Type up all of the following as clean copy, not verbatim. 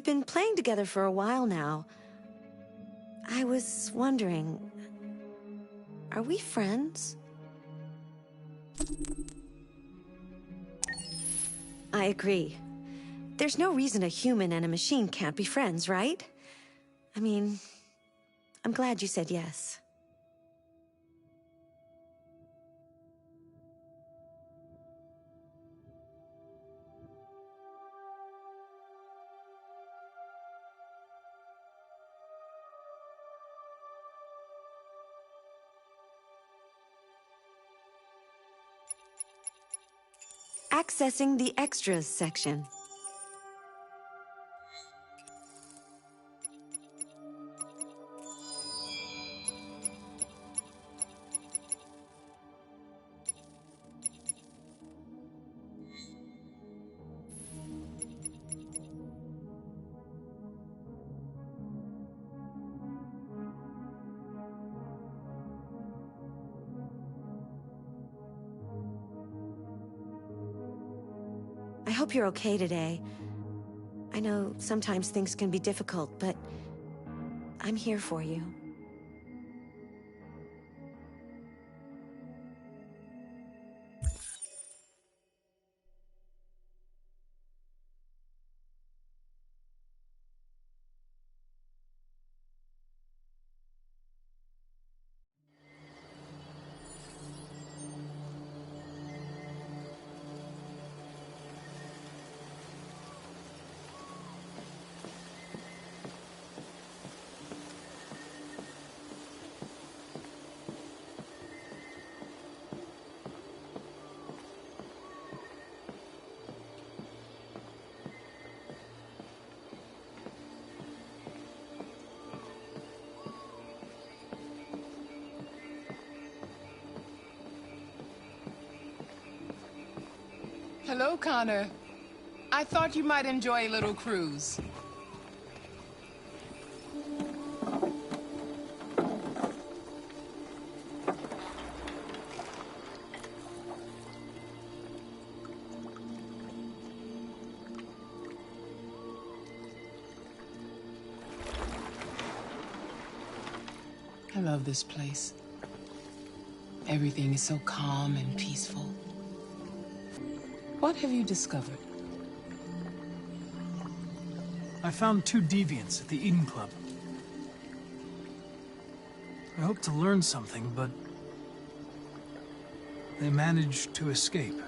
been playing together for a while now. I was wondering, are we friends? I agree. There's no reason a human and a machine can't be friends, right? I mean, I'm glad you said yes. Accessing the extras section. I hope you're okay today. I know sometimes things can be difficult, but I'm here for you. Hello, Connor. I thought you might enjoy a little cruise. I love this place. Everything is so calm and peaceful. What have you discovered? I found 2 deviants at the Eden Club. I hoped to learn something, but they managed to escape.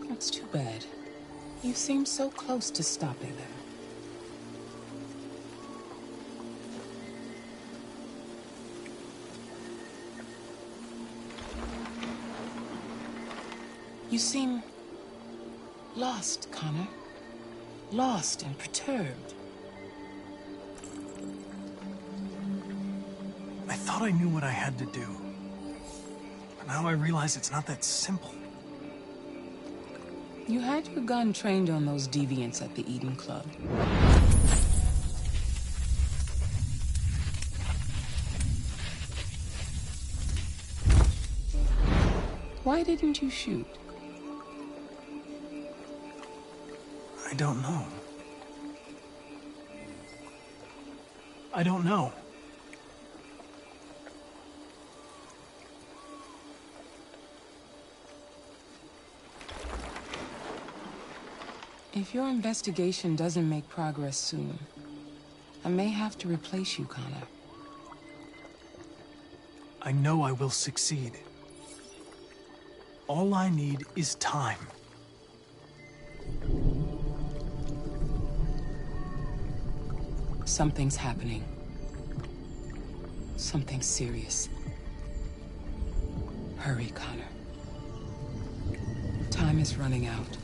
That's too bad. You seem so close to stopping them. You seem lost, Connor. Lost and perturbed. I thought I knew what I had to do. But now I realize it's not that simple. You had your gun trained on those deviants at the Eden Club. Why didn't you shoot? I don't know. I don't know. If your investigation doesn't make progress soon, I may have to replace you, Connor. I know I will succeed. All I need is time. Something's happening. Something serious. Hurry, Connor. Time is running out.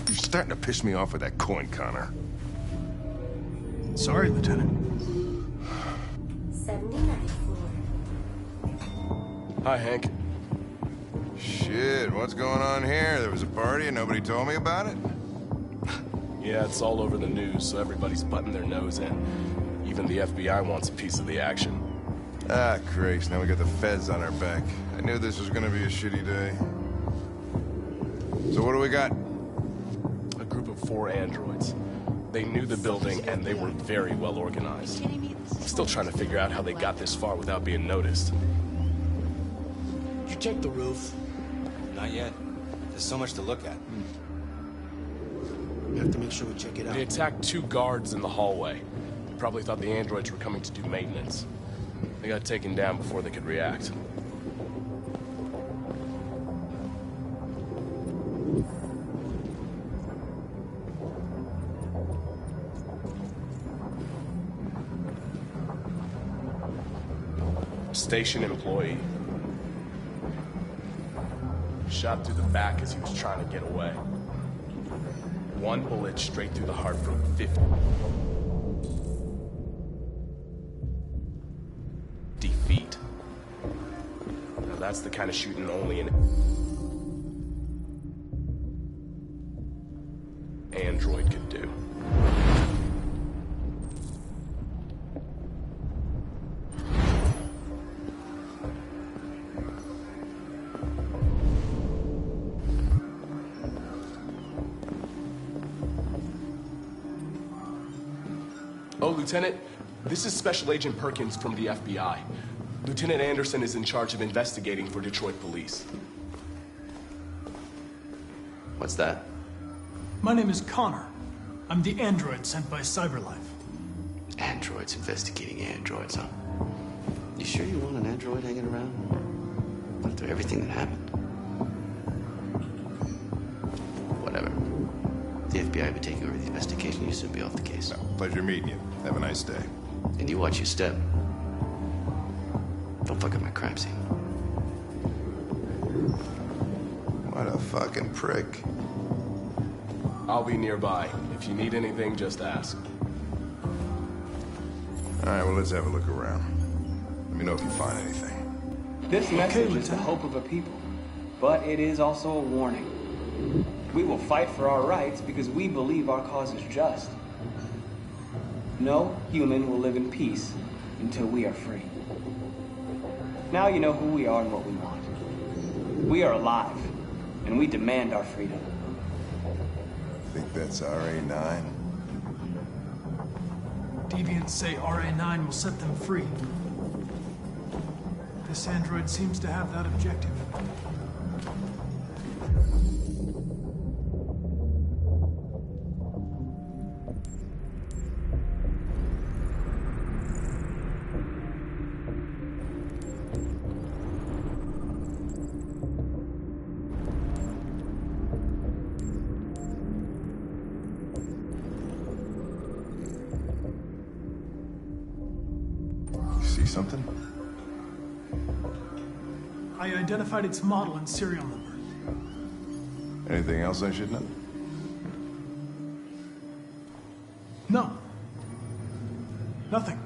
You're starting to piss me off with that coin, Connor. Sorry, Lieutenant. 79th floor. Hi, Hank. Shit, what's going on here? There was a party and nobody told me about it? Yeah, it's all over the news, so everybody's butting their nose in. Even the FBI wants a piece of the action. Ah, Christ, now we got the feds on our back. I knew this was gonna be a shitty day. So what do we got? A group of 4 androids. They knew the building, and they were very well organized. I'm still trying to figure out how they got this far without being noticed. Did you check the roof? Not yet. There's so much to look at. We have to make sure we check it out. They attacked 2 guards in the hallway. They probably thought the androids were coming to do maintenance. They got taken down before they could react. Station employee. Shot through the back as he was trying to get away. 1 bullet straight through the heart from 50 feet. Now that's the kind of shooting only an android could do. Oh, Lieutenant, this is Special Agent Perkins from the FBI. Lieutenant Anderson is in charge of investigating for Detroit police. What's that? My name is Connor. I'm the android sent by CyberLife. Androids investigating androids, huh? You sure you want an android hanging around? After everything that happened? Whatever. The FBI will be taking over the investigation. You soon be off the case. No, pleasure meeting you. Have a nice day. And you watch your step. Don't fuck up my crime scene. What a fucking prick. I'll be nearby. If you need anything, just ask. All right, well, let's have a look around. Let me know if you find anything. This message is the hope of a people, but it is also a warning. We will fight for our rights because we believe our cause is just. No human will live in peace until we are free. Now you know who we are and what we want. We are alive, and we demand our freedom. Think that's RA9? Deviants say RA9 will set them free. This android seems to have that objective. See something? I identified its model and serial number. Anything else I should know? No. Nothing.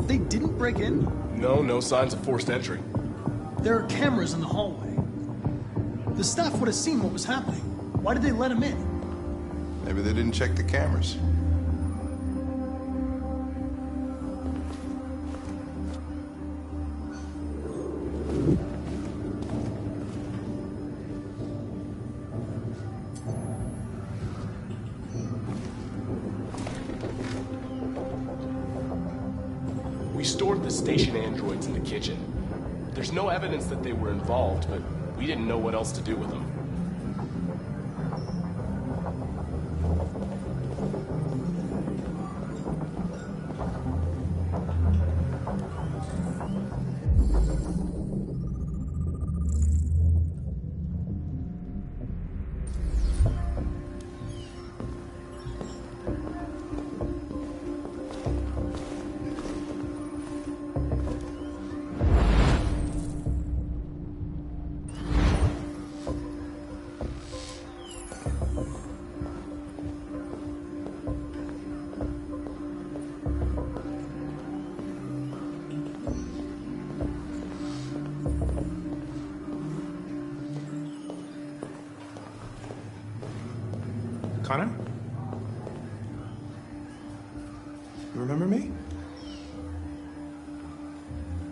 They didn't break in? No signs of forced entry. There are cameras in the hallway. The staff would have seen what was happening. Why did they let him in? Maybe they didn't check the cameras. We stored the station androids in the kitchen. There's no evidence that they were involved, but we didn't know what else to do with them. Connor? You remember me?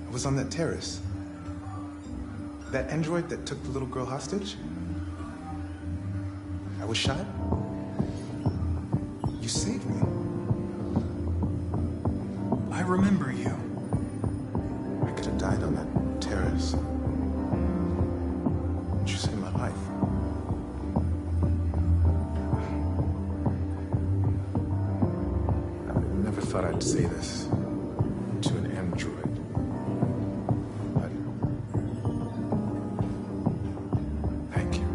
I was on that terrace. That android that took the little girl hostage? I was shot. You saved me. I remember you. I could have died on that terrace. But you saved my life. I never thought I'd say this to an android. But thank you.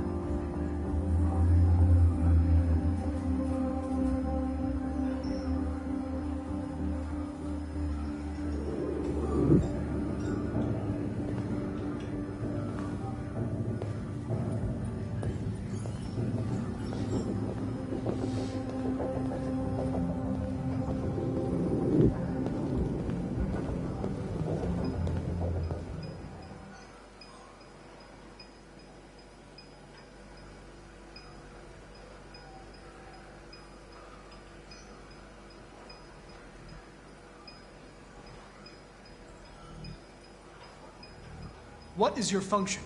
What is your function?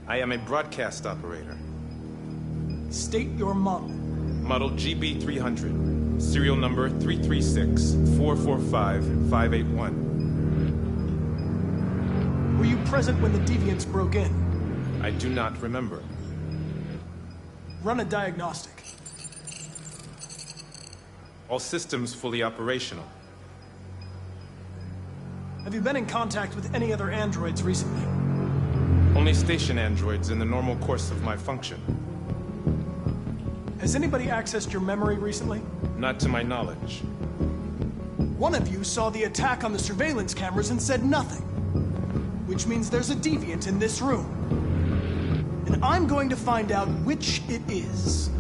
I am a broadcast operator. State your model. Model GB300. Serial number 336-445-581. Were you present when the deviants broke in? I do not remember. Run a diagnostic. All systems fully operational. Have you been in contact with any other androids recently? Only station androids in the normal course of my function. Has anybody accessed your memory recently? Not to my knowledge. One of you saw the attack on the surveillance cameras and said nothing. Which means there's a deviant in this room. And I'm going to find out which it is.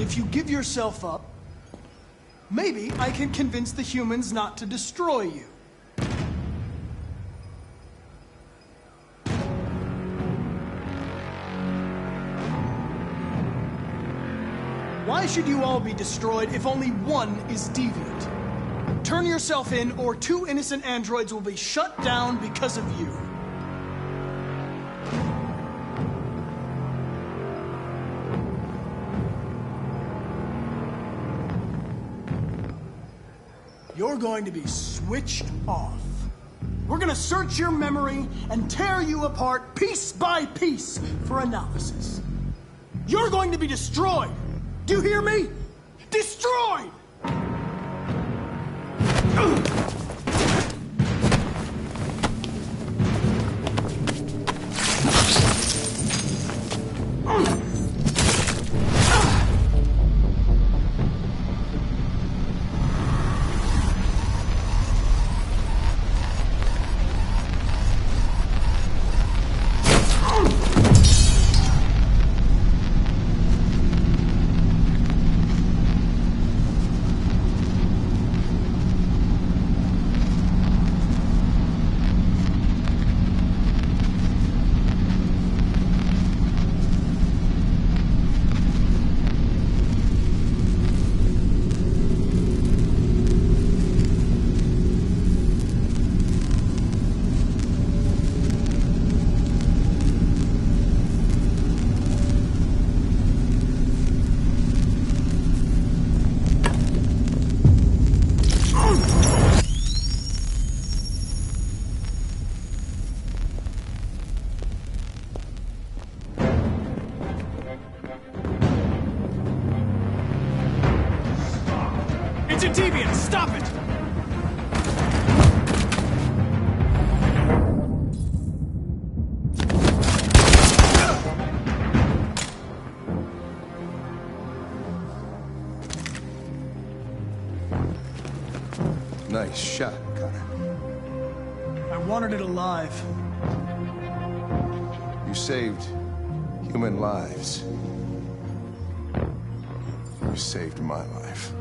If you give yourself up, maybe I can convince the humans not to destroy you. Why should you all be destroyed if only one is deviant? Turn yourself in, or 2 innocent androids will be shut down because of you. You're going to be switched off. We're gonna search your memory and tear you apart piece by piece for analysis. You're going to be destroyed. Do you hear me? Destroyed! It's a deviant! Stop it! Nice shot, Connor. I wanted it alive. You saved human lives. You saved my life.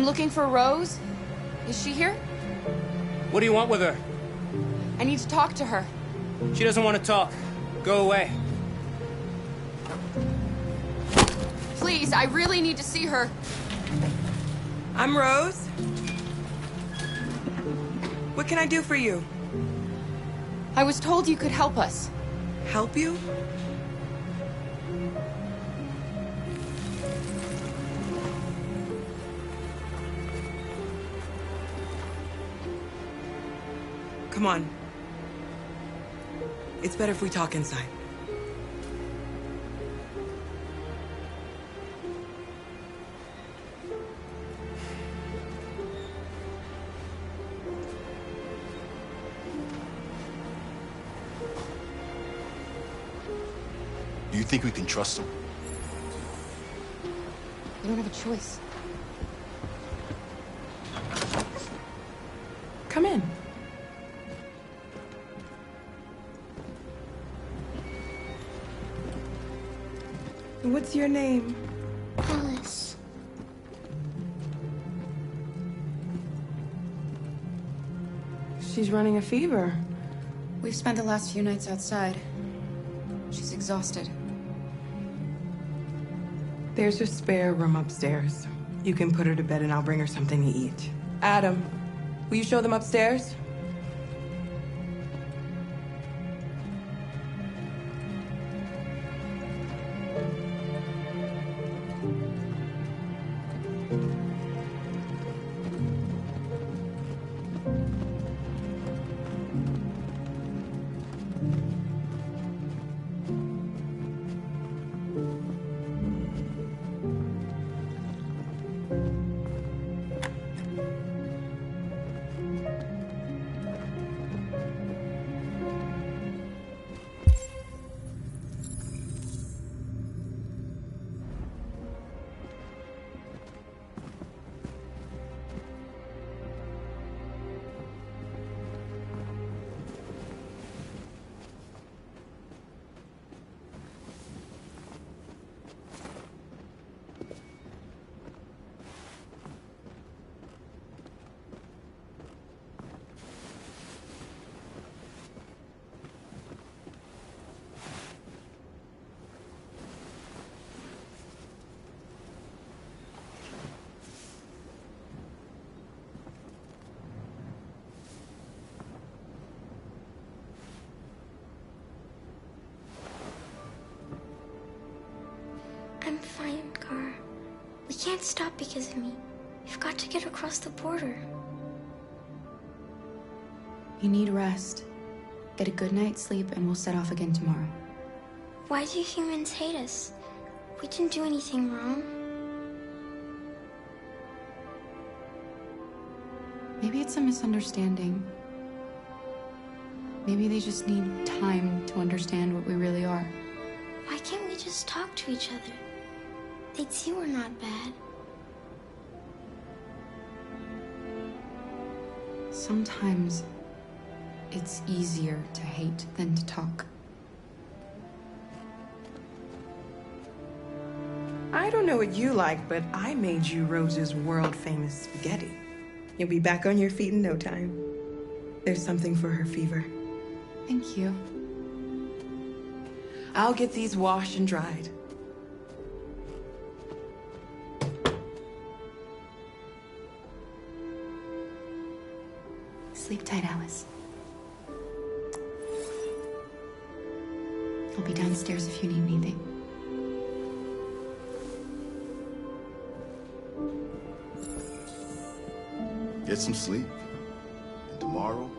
looking for Rose. Is she here? What do you want with her? I need to talk to her. She doesn't want to talk. Go away. Please, I really need to see her. I'm Rose. What can I do for you? I was told you could help us. Help you? Come on. It's better if we talk inside. Do you think we can trust him? We don't have a choice. Come in. What's your name? Alice. She's running a fever. We've spent the last few nights outside. She's exhausted. There's a spare room upstairs. You can put her to bed and I'll bring her something to eat. Adam, will you show them upstairs? I'm fine, Gar. We can't stop because of me. We've got to get across the border. You need rest. Get a good night's sleep and we'll set off again tomorrow. Why do humans hate us? We didn't do anything wrong. Maybe it's a misunderstanding. Maybe they just need time to understand what we really are. Why can't we just talk to each other? They'd see we're not bad. Sometimes it's easier to hate than to talk. I don't know what you like, but I made you Rose's world-famous spaghetti. You'll be back on your feet in no time. There's something for her fever. Thank you. I'll get these washed and dried. Sleep tight, Alice. I'll be downstairs if you need anything. Get some sleep. And tomorrow,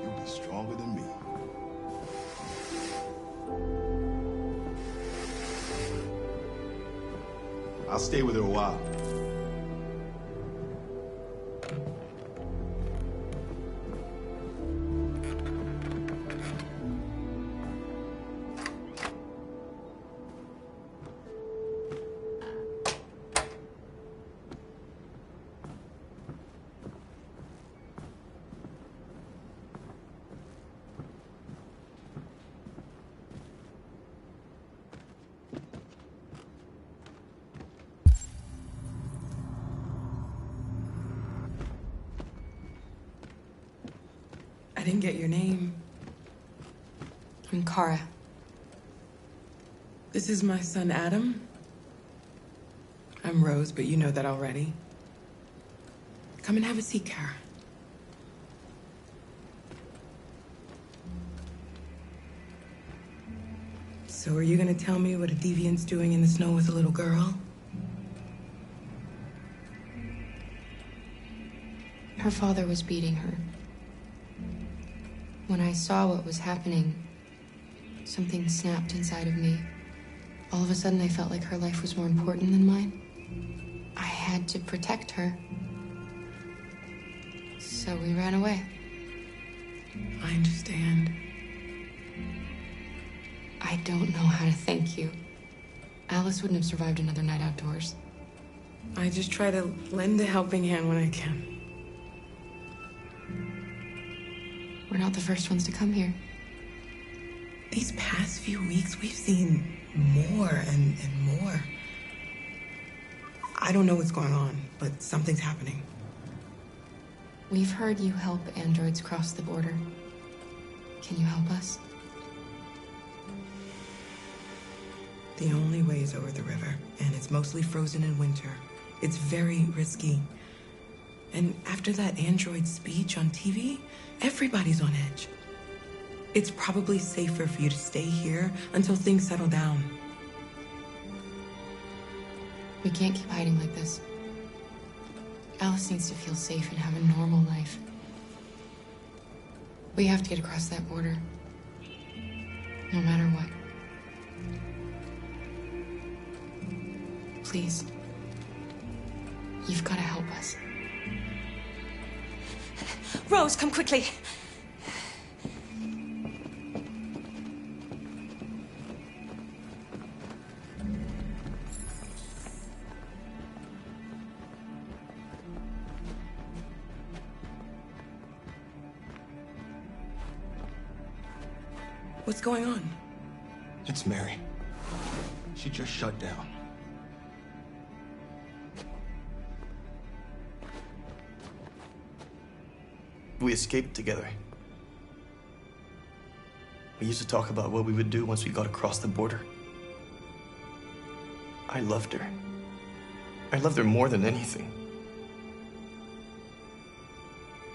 you'll be stronger than me. I'll stay with her a while. didn't get your name. I'm Kara. This is my son, Adam. I'm Rose, but you know that already. Come and have a seat, Kara. So are you gonna tell me what a deviant's doing in the snow with a little girl? Her father was beating her. When I saw what was happening, something snapped inside of me. All of a sudden, I felt like her life was more important than mine. I had to protect her. So we ran away. I understand. I don't know how to thank you. Alice wouldn't have survived another night outdoors. I just try to lend a helping hand when I can. We're not the first ones to come here. These past few weeks, we've seen more and more. I don't know what's going on, but something's happening. We've heard you help androids cross the border. Can you help us? The only way is over the river, and it's mostly frozen in winter. It's very risky. And after that android speech on TV, everybody's on edge. It's probably safer for you to stay here until things settle down. We can't keep hiding like this. Alice needs to feel safe and have a normal life. We have to get across that border. No matter what. Please. You've got to help us. Rose, come quickly. What's going on? It's Mary. She just shut down. We escaped together. We used to talk about what we would do once we got across the border. I loved her. I loved her more than anything.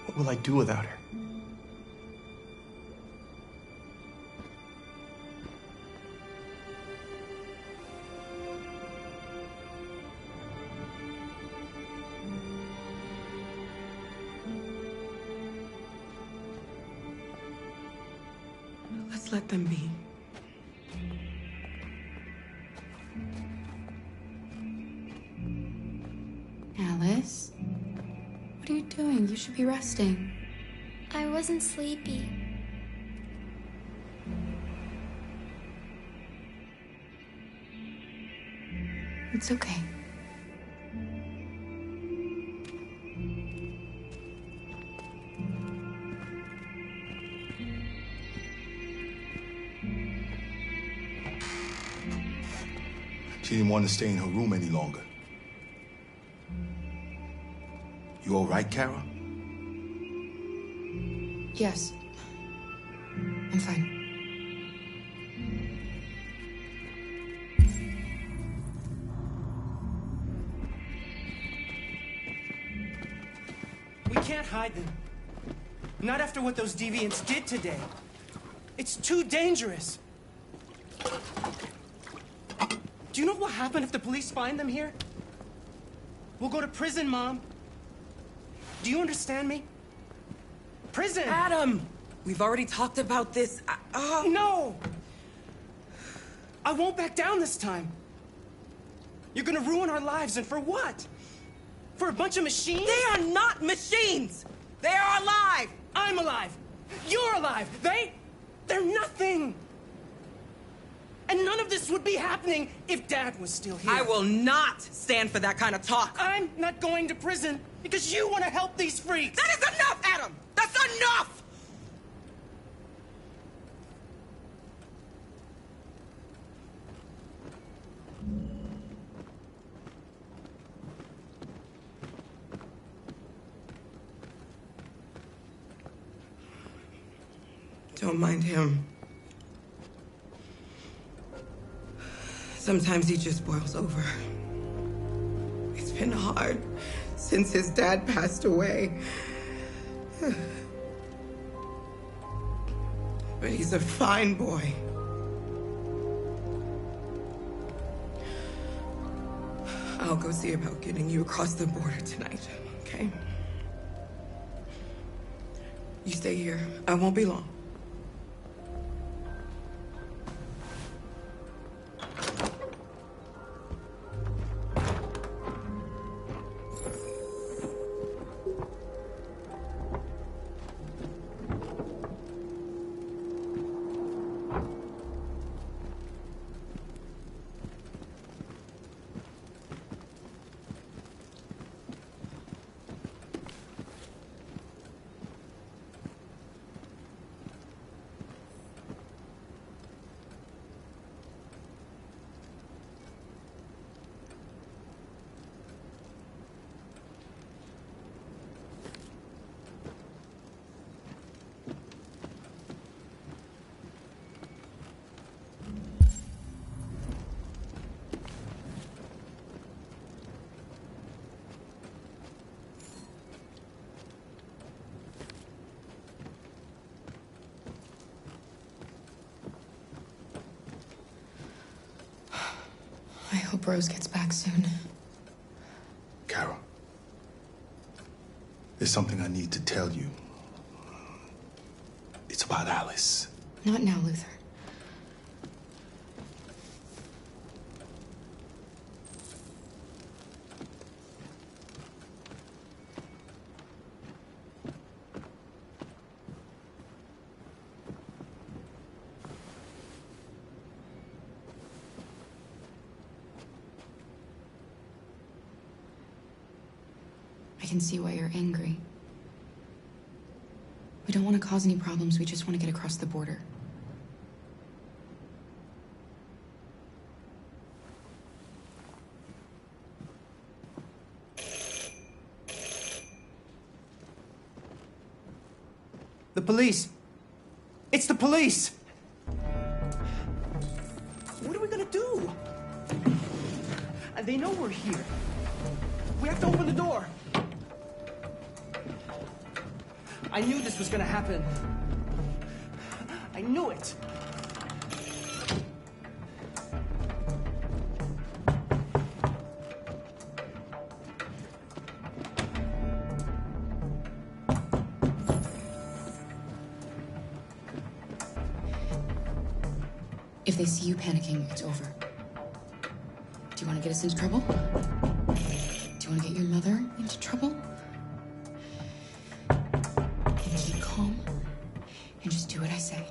What will I do without her? Let's let them be. Alice? What are you doing? You should be resting. I wasn't sleepy. It's okay. She didn't want to stay in her room any longer. You all right, Kara? Yes. I'm fine. We can't hide them. Not after what those deviants did today. It's too dangerous. Do you know what will happen if the police find them here? We'll go to prison, Mom. Do you understand me? Prison! Adam! We've already talked about this. No! I won't back down this time. You're gonna ruin our lives, and for what? For a bunch of machines? They are not machines! They are alive! I'm alive! You're alive! They're nothing! And none of this would be happening if Dad was still here. I will not stand for that kind of talk. I'm not going to prison because you want to help these freaks. That is enough, Adam! That's enough! Don't mind him. Sometimes he just boils over. It's been hard since his dad passed away. But he's a fine boy. I'll go see about getting you across the border tonight, okay? You stay here. I won't be long. I hope Rose gets back soon. Carol, there's something I need to tell you. It's about Alice. Not now, Luther. I can see why you're angry. We don't want to cause any problems, we just want to get across the border. The police! It's the police! What are we gonna do? And they know we're here. We have to open the door. I knew this was gonna happen. I knew it. If they see you panicking, it's over. Do you want to get us into trouble? Do you want to get your mother into trouble? And keep calm and just do what I say.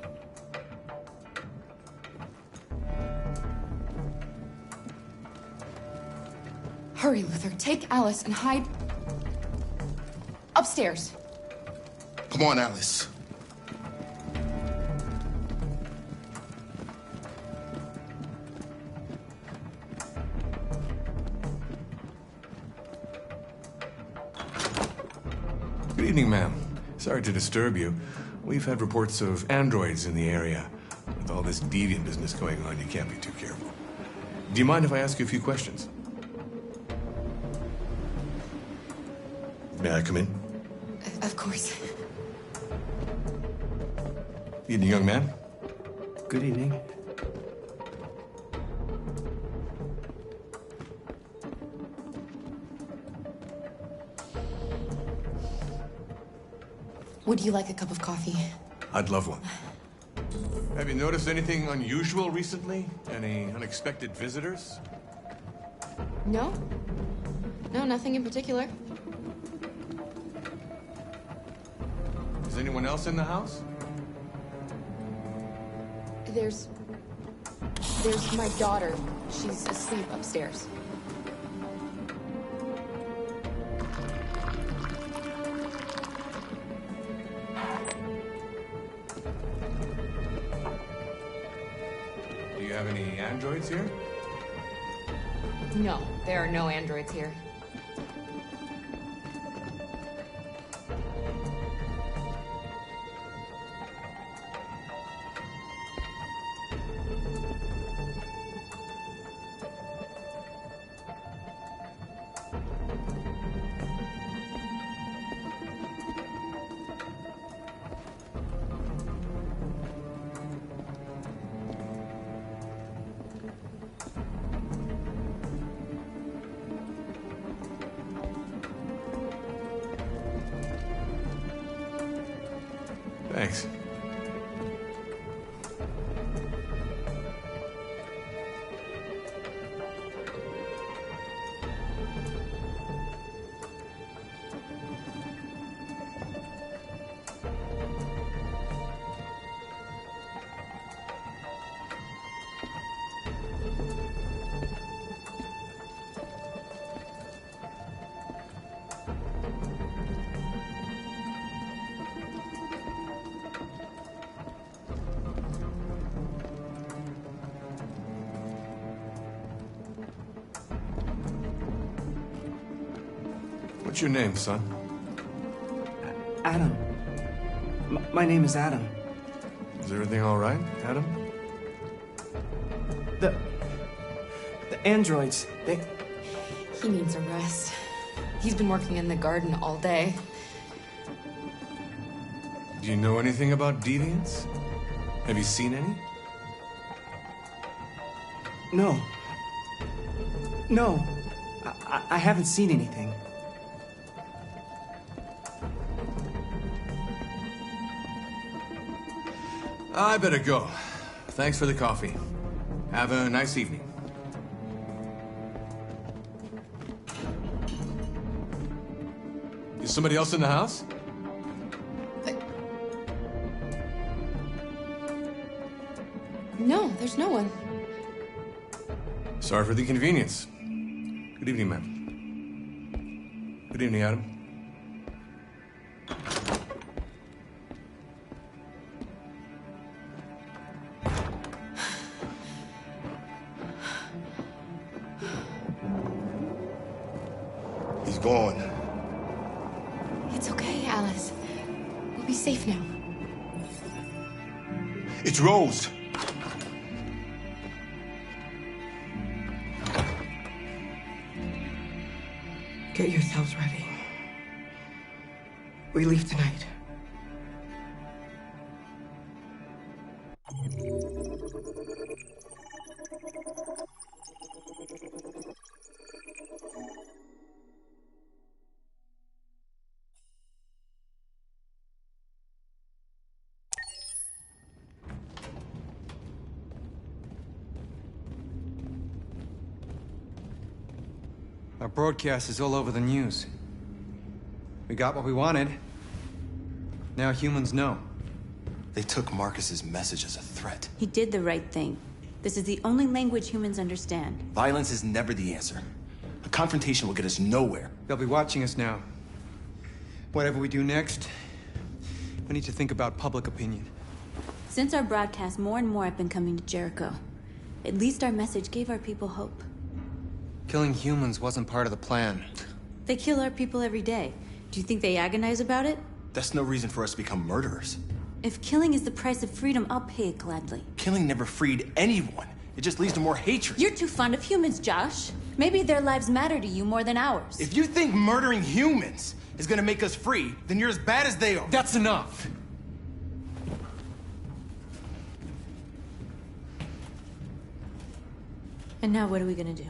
Hurry, Luther. Take Alice and hide upstairs. Come on, Alice. Good evening, ma'am. Sorry to disturb you. We've had reports of androids in the area. With all this deviant business going on, you can't be too careful. Do you mind if I ask you a few questions? May I come in? Of course. Evening, young man. Good evening. Would you like a cup of coffee? I'd love one. Have you noticed anything unusual recently? Any unexpected visitors? No? No, nothing in particular. Is anyone else in the house? There's my daughter. She's asleep upstairs. Do you have any androids here? No, there are no androids here. Thanks. What's your name, son? Adam. My name is Adam. Is everything all right, Adam? The androids, they... He needs a rest. He's been working in the garden all day. Do you know anything about deviants? Have you seen any? No. No. I haven't seen anything. I better go. Thanks for the coffee. Have a nice evening. Is somebody else in the house? No, there's no one. Sorry for the inconvenience. Good evening, ma'am. Good evening, Adam. He's gone. It's okay, Alice. We'll be safe now. It's Rose. Get yourselves ready. We leave tonight. Our broadcast is all over the news. We got what we wanted. Now humans know. They took Marcus's message as a threat. He did the right thing. This is the only language humans understand. Violence is never the answer. A confrontation will get us nowhere. They'll be watching us now. Whatever we do next, we need to think about public opinion. Since our broadcast, more and more have been coming to Jericho. At least our message gave our people hope. Killing humans wasn't part of the plan. They kill our people every day. Do you think they agonize about it? That's no reason for us to become murderers. If killing is the price of freedom, I'll pay it gladly. Killing never freed anyone. It just leads to more hatred. You're too fond of humans, Josh. Maybe their lives matter to you more than ours. If you think murdering humans is gonna make us free, then you're as bad as they are. That's enough! And now what are we gonna do?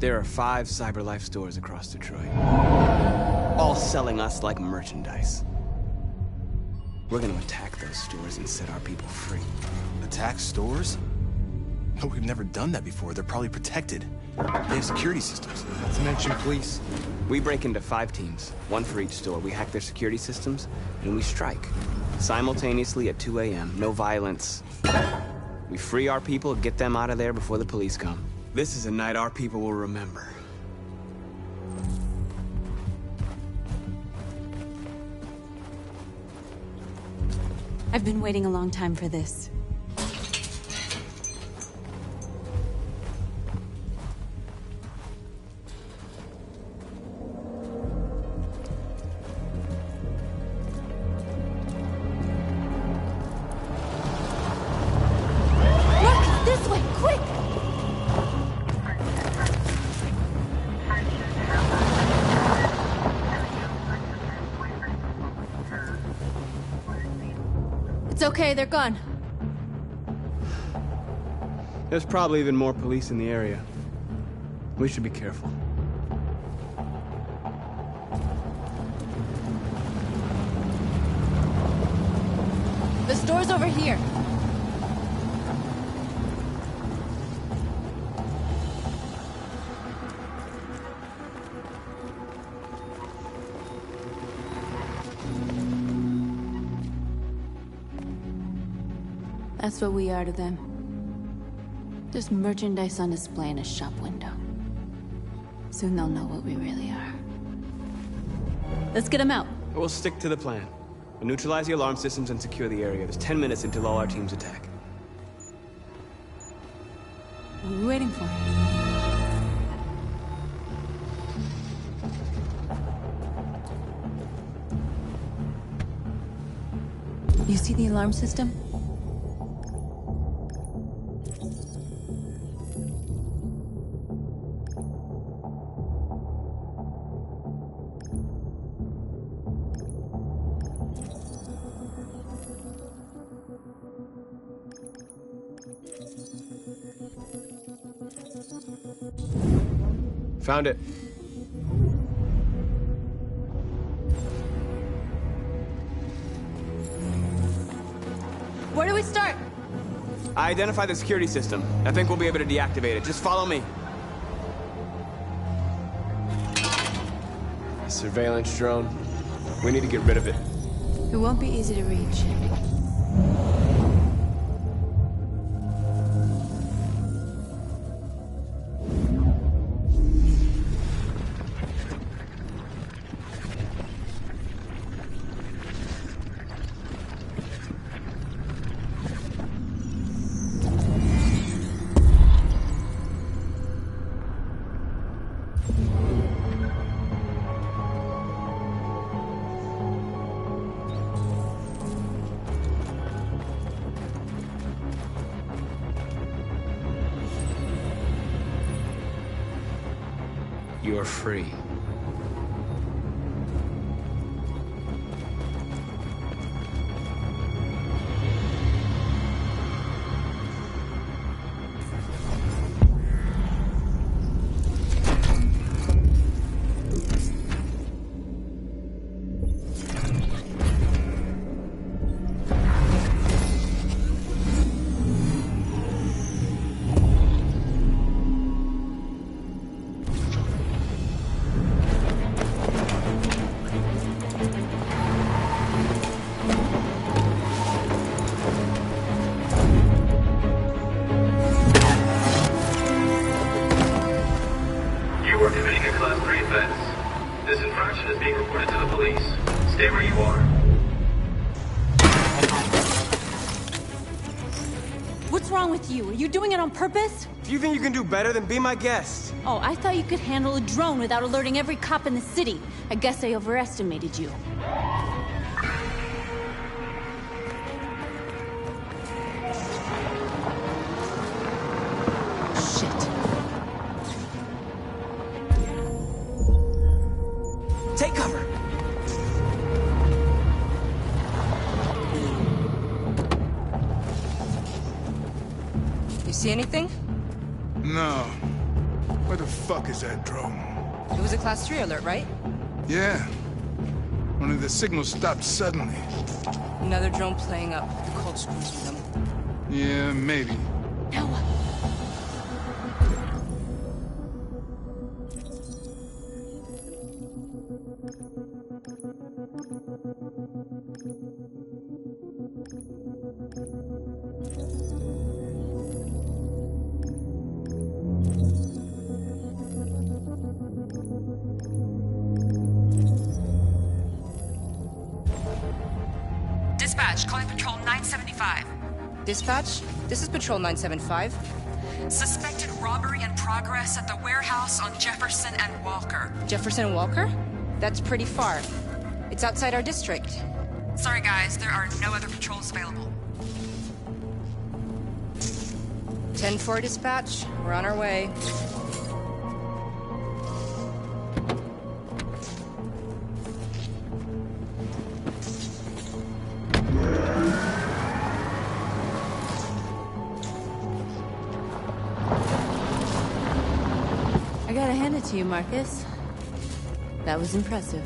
There are 5 CyberLife stores across Detroit, all selling us like merchandise. We're gonna attack those stores and set our people free. Attack stores? No, we've never done that before. They're probably protected. They have security systems. Not to mention police. We break into 5 teams, 1 for each store. We hack their security systems, and we strike. Simultaneously at 2 a.m., no violence. We free our people, get them out of there before the police come. This is a night our people will remember. I've been waiting a long time for this. Marcus, this way, quick! It's okay, they're gone. There's probably even more police in the area. We should be careful. The store's over here. That's what we are to them. Just merchandise on display in a shop window. Soon they'll know what we really are. Let's get them out. We'll stick to the plan. We'll neutralize the alarm systems and secure the area. There's 10 minutes until all our teams attack. What are we waiting for? You see the alarm system? Found it. Where do we start? I identified the security system. I think we'll be able to deactivate it. Just follow me. Surveillance drone. We need to get rid of it. It won't be easy to reach. You're free. Purpose? Do you think you can do better than be my guest? Oh, I thought you could handle a drone without alerting every cop in the city. I guess I overestimated you. Shit. Take cover! See anything? No. Where the fuck is that drone? It was a Class 3 alert, right? Yeah. Only the signal stopped suddenly. Another drone playing up. The cold screws with them. Yeah, maybe. Now what? Dispatch, calling Patrol 975. Dispatch, this is Patrol 975. Suspected robbery in progress at the warehouse on Jefferson and Walker. Jefferson and Walker? That's pretty far. It's outside our district. Sorry guys, there are no other patrols available. 10-4 dispatch, we're on our way. gotta hand it to you, Marcus. That was impressive.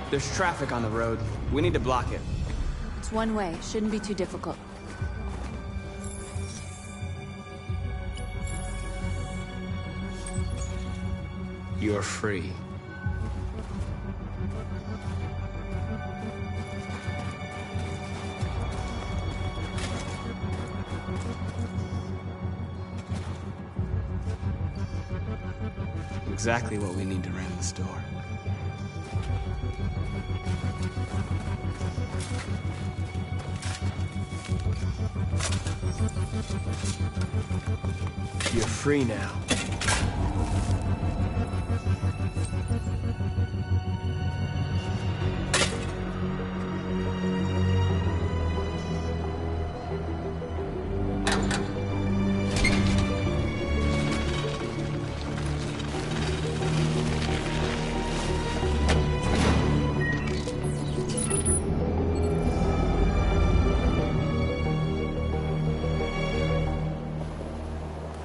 There's traffic on the road. We need to block it. It's one way. Shouldn't be too difficult. You're free. Exactly what we need to ram the store. You're free now.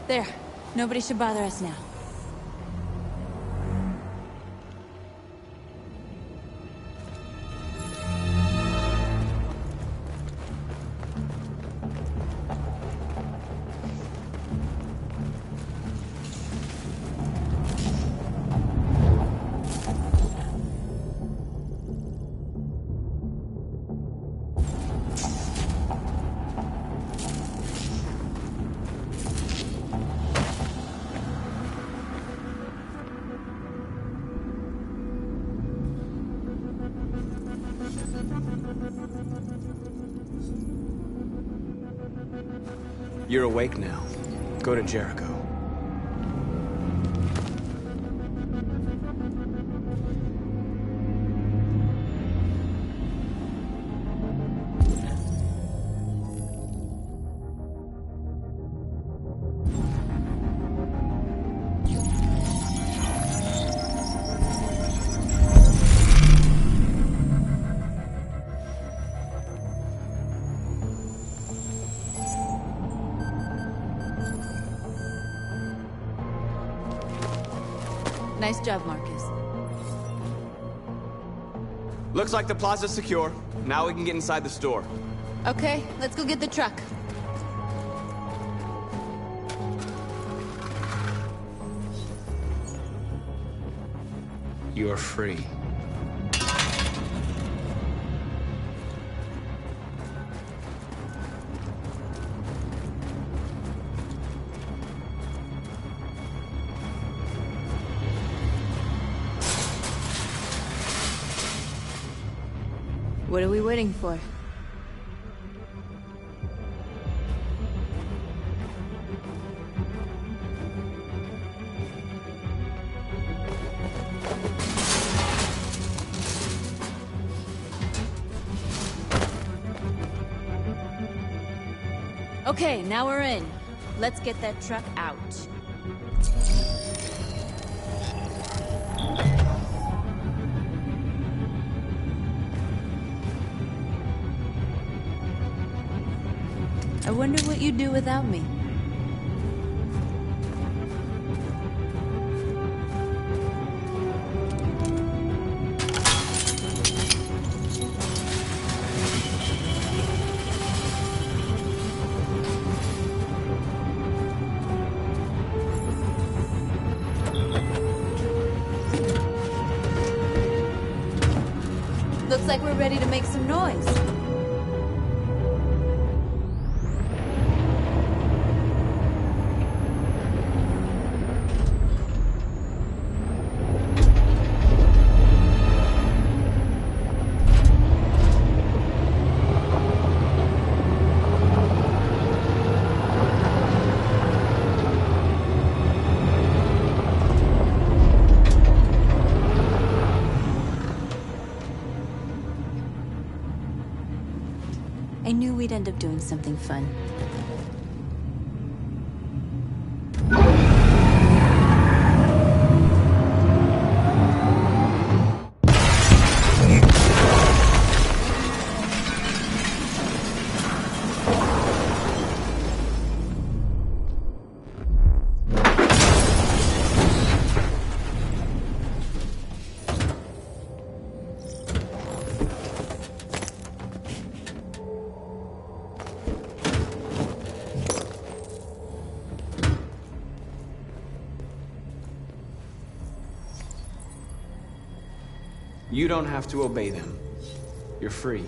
There. Nobody should bother us now. You're awake now. Go to Jericho. Nice job, Marcus. Looks like the plaza's secure. Now we can get inside the store. Okay, let's go get the truck. You're free. What are we waiting for? Okay, now we're in. Let's get that truck out. I wonder what you'd do without me. Looks like we're ready to make some noise. I knew we'd end up doing something fun. You don't have to obey them. You're free.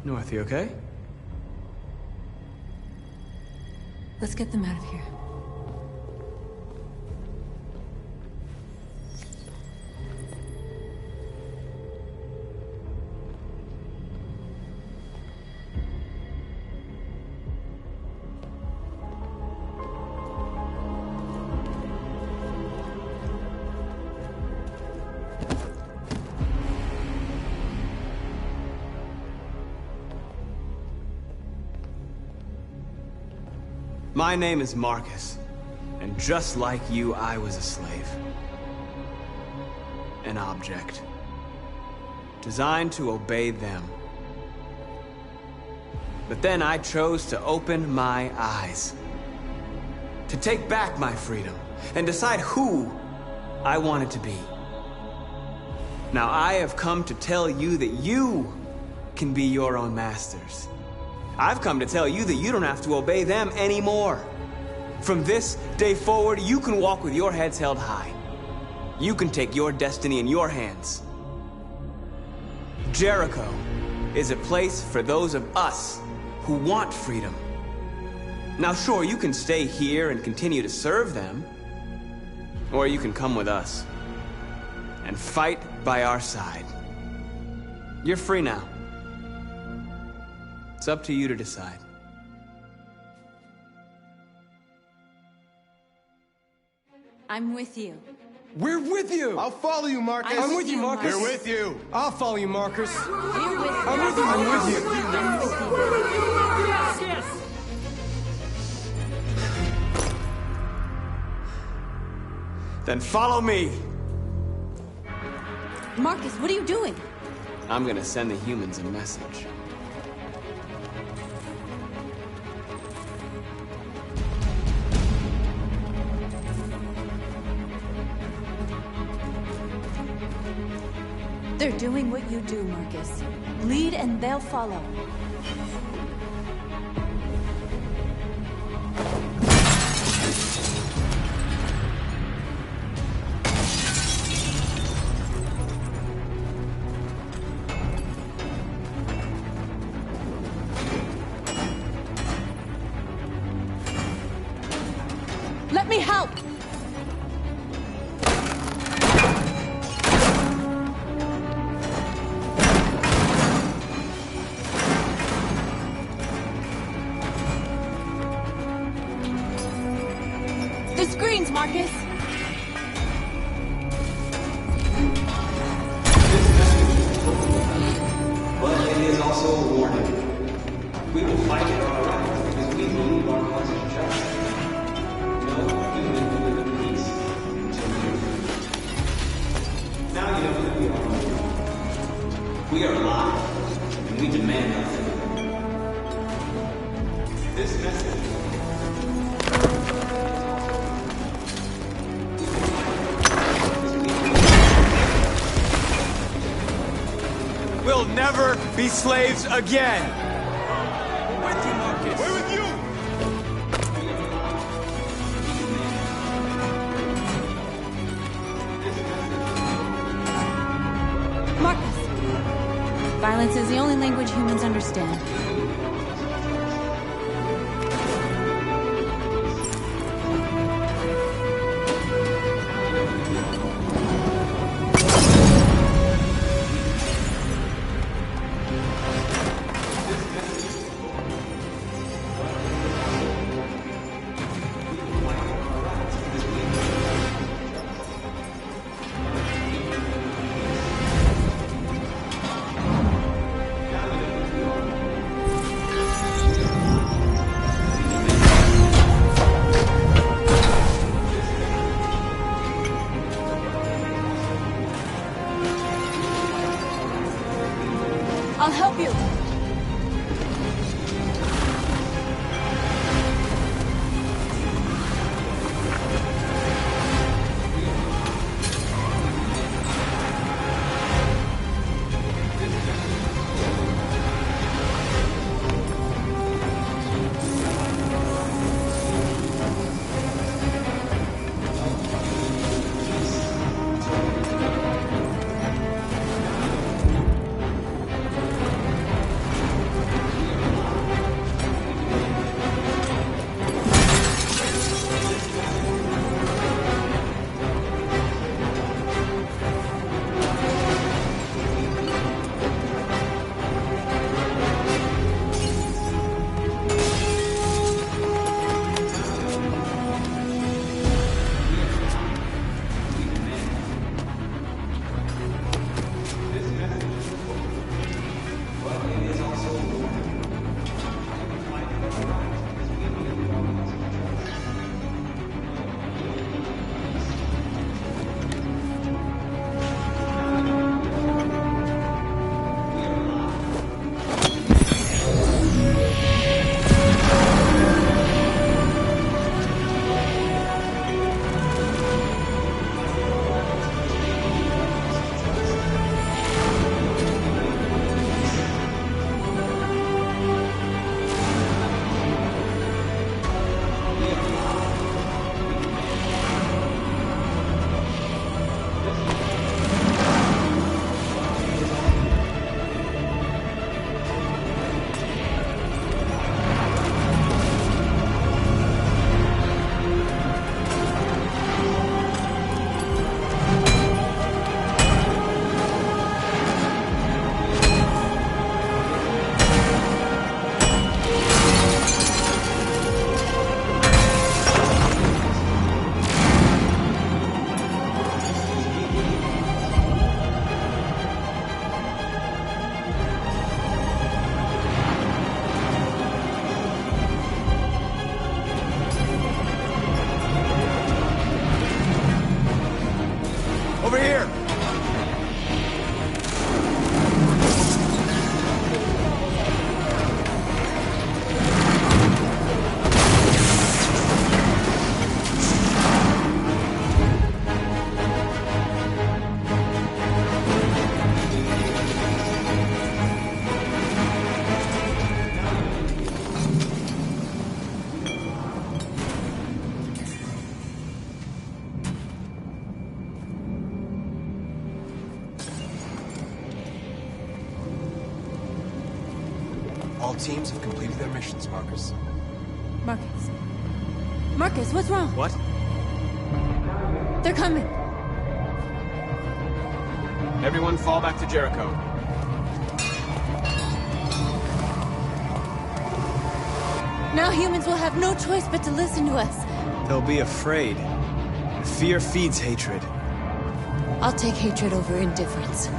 North, you okay? Let's get them out of here. My name is Marcus, and just like you, I was a slave. An object. Designed to obey them. But then I chose to open my eyes. To take back my freedom, and decide who I wanted to be. Now I have come to tell you that you can be your own masters. I've come to tell you that you don't have to obey them anymore. From this day forward, you can walk with your heads held high. You can take your destiny in your hands. Jericho is a place for those of us who want freedom. Now sure, you can stay here and continue to serve them, or you can come with us and fight by our side. You're free now. It's up to you to decide. I'm with you. We're with you! I'll follow you, Marcus. I'm with you, Marcus. We're with you. I'll follow you, Marcus. We're with you. I'm with you. I'm with you. I'm with you. Yes, yes! Then follow me. Marcus, what are you doing? I'm gonna send the humans a message. They're doing what you do, Marcus. Lead and they'll follow. Let me help! The screens, Marcus! But it is also a warning. We will fight for our rights because we believe our cause is just. No human will live in peace until we are free. Now you know who we are. We are alive, and we demand our freedom. This message. We'll never be slaves again! We're with you, Marcus. We're with you! Marcus! Violence is the only language humans understand. teams have completed their missions, Marcus. Marcus. Marcus, what's wrong? What? They're coming. Everyone fall back to Jericho. Now humans will have no choice but to listen to us. They'll be afraid. Fear feeds hatred. I'll take hatred over indifference.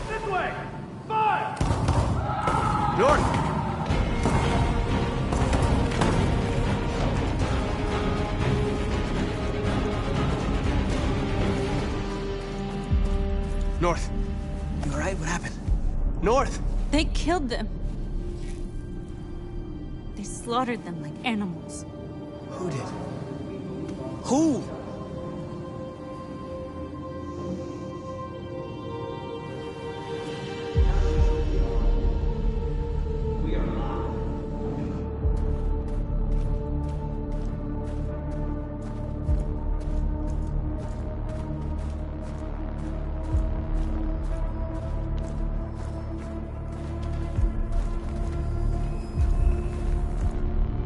This way! Fire! North! North. You alright? What happened? North! They killed them. They slaughtered them like animals. Who did? Who?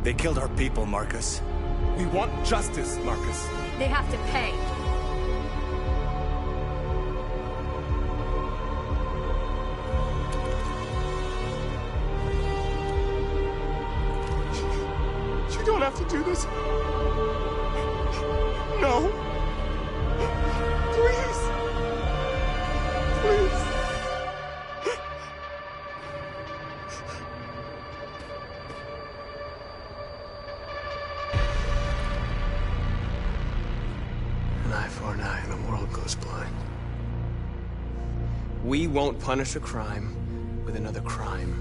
They killed our people, Marcus. We want justice, Marcus. They have to pay. You don't have to do this. No. Please. Please. An eye for an eye and the world goes blind. We won't punish a crime with another crime.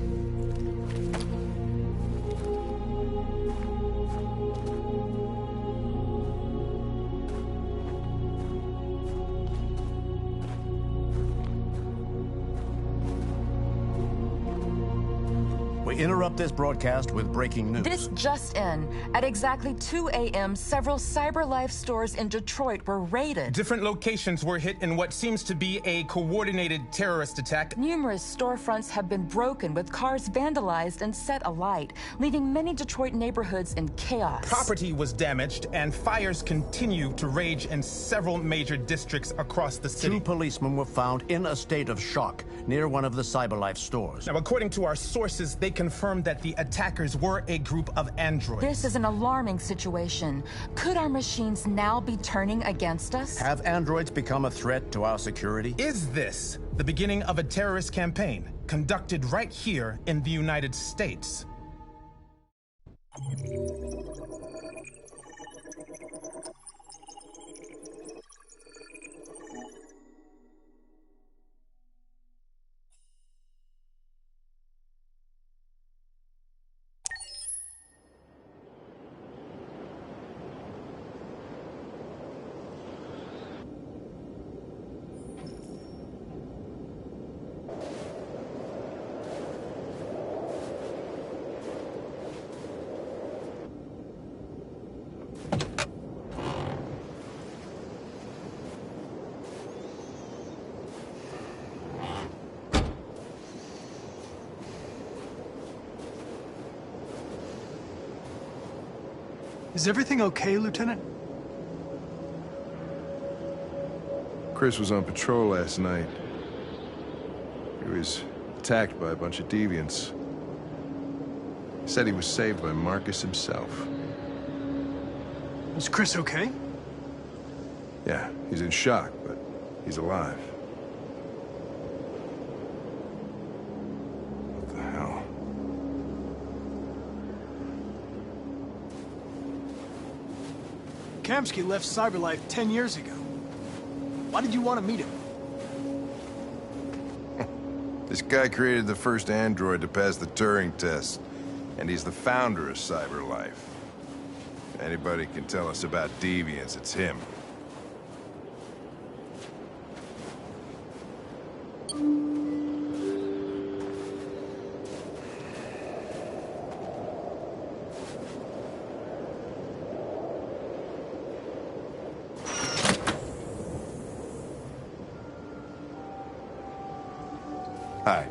We interrupt this broadcast with breaking news. This just in. At exactly 2 a.m., several CyberLife stores in Detroit were raided. Different locations were hit in what seems to be a coordinated terrorist attack. Numerous storefronts have been broken, with cars vandalized and set alight, leaving many Detroit neighborhoods in chaos. Property was damaged, and fires continue to rage in several major districts across the city. 2 policemen were found in a state of shock near one of the CyberLife stores. Now, according to our sources, they confirmed that the attackers were a group of androids. This is an alarming situation. Could our machines now be turning against us? Have androids become a threat to our security? Is this the beginning of a terrorist campaign conducted right here in the United States? Is everything okay, Lieutenant? Chris was on patrol last night. He was attacked by a bunch of deviants. He said he was saved by Marcus himself. Is Chris okay? Yeah, he's in shock, but he's alive. What the hell? Kamsky left CyberLife 10 years ago. Why did you want to meet him? This guy created the first android to pass the Turing test, and he's the founder of CyberLife. If anybody can tell us about deviants, it's him. Hi.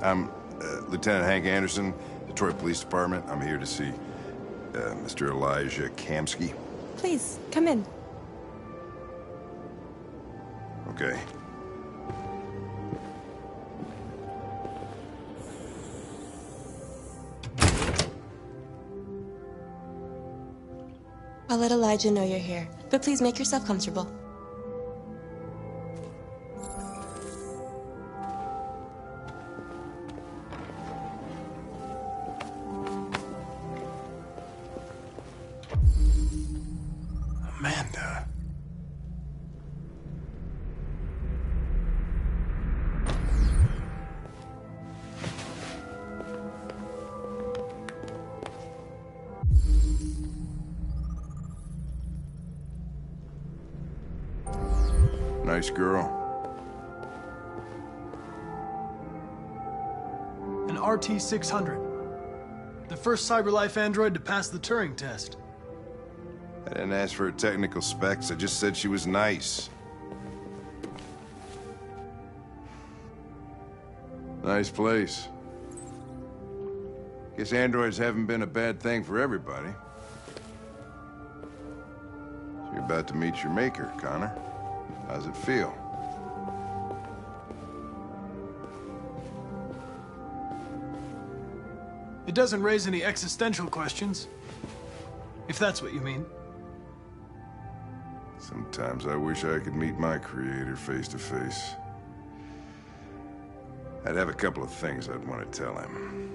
I'm Lieutenant Hank Anderson, Detroit Police Department. I'm here to see Mr. Elijah Kamsky. Please, come in. Okay. I'll let Elijah know you're here, but please make yourself comfortable. Amanda. Nice girl. An RT-600. The first CyberLife android to pass the Turing test. I didn't ask for her technical specs, I just said she was nice. Nice place. Guess androids haven't been a bad thing for everybody. So you're about to meet your maker, Connor. How's it feel? It doesn't raise any existential questions. If that's what you mean. Sometimes I wish I could meet my creator face to face. I'd have a couple of things I'd want to tell him.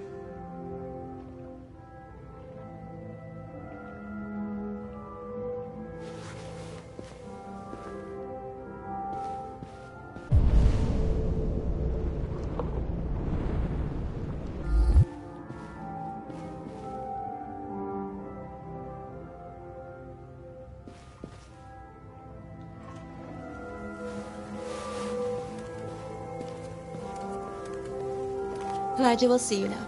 Elijah will see you now.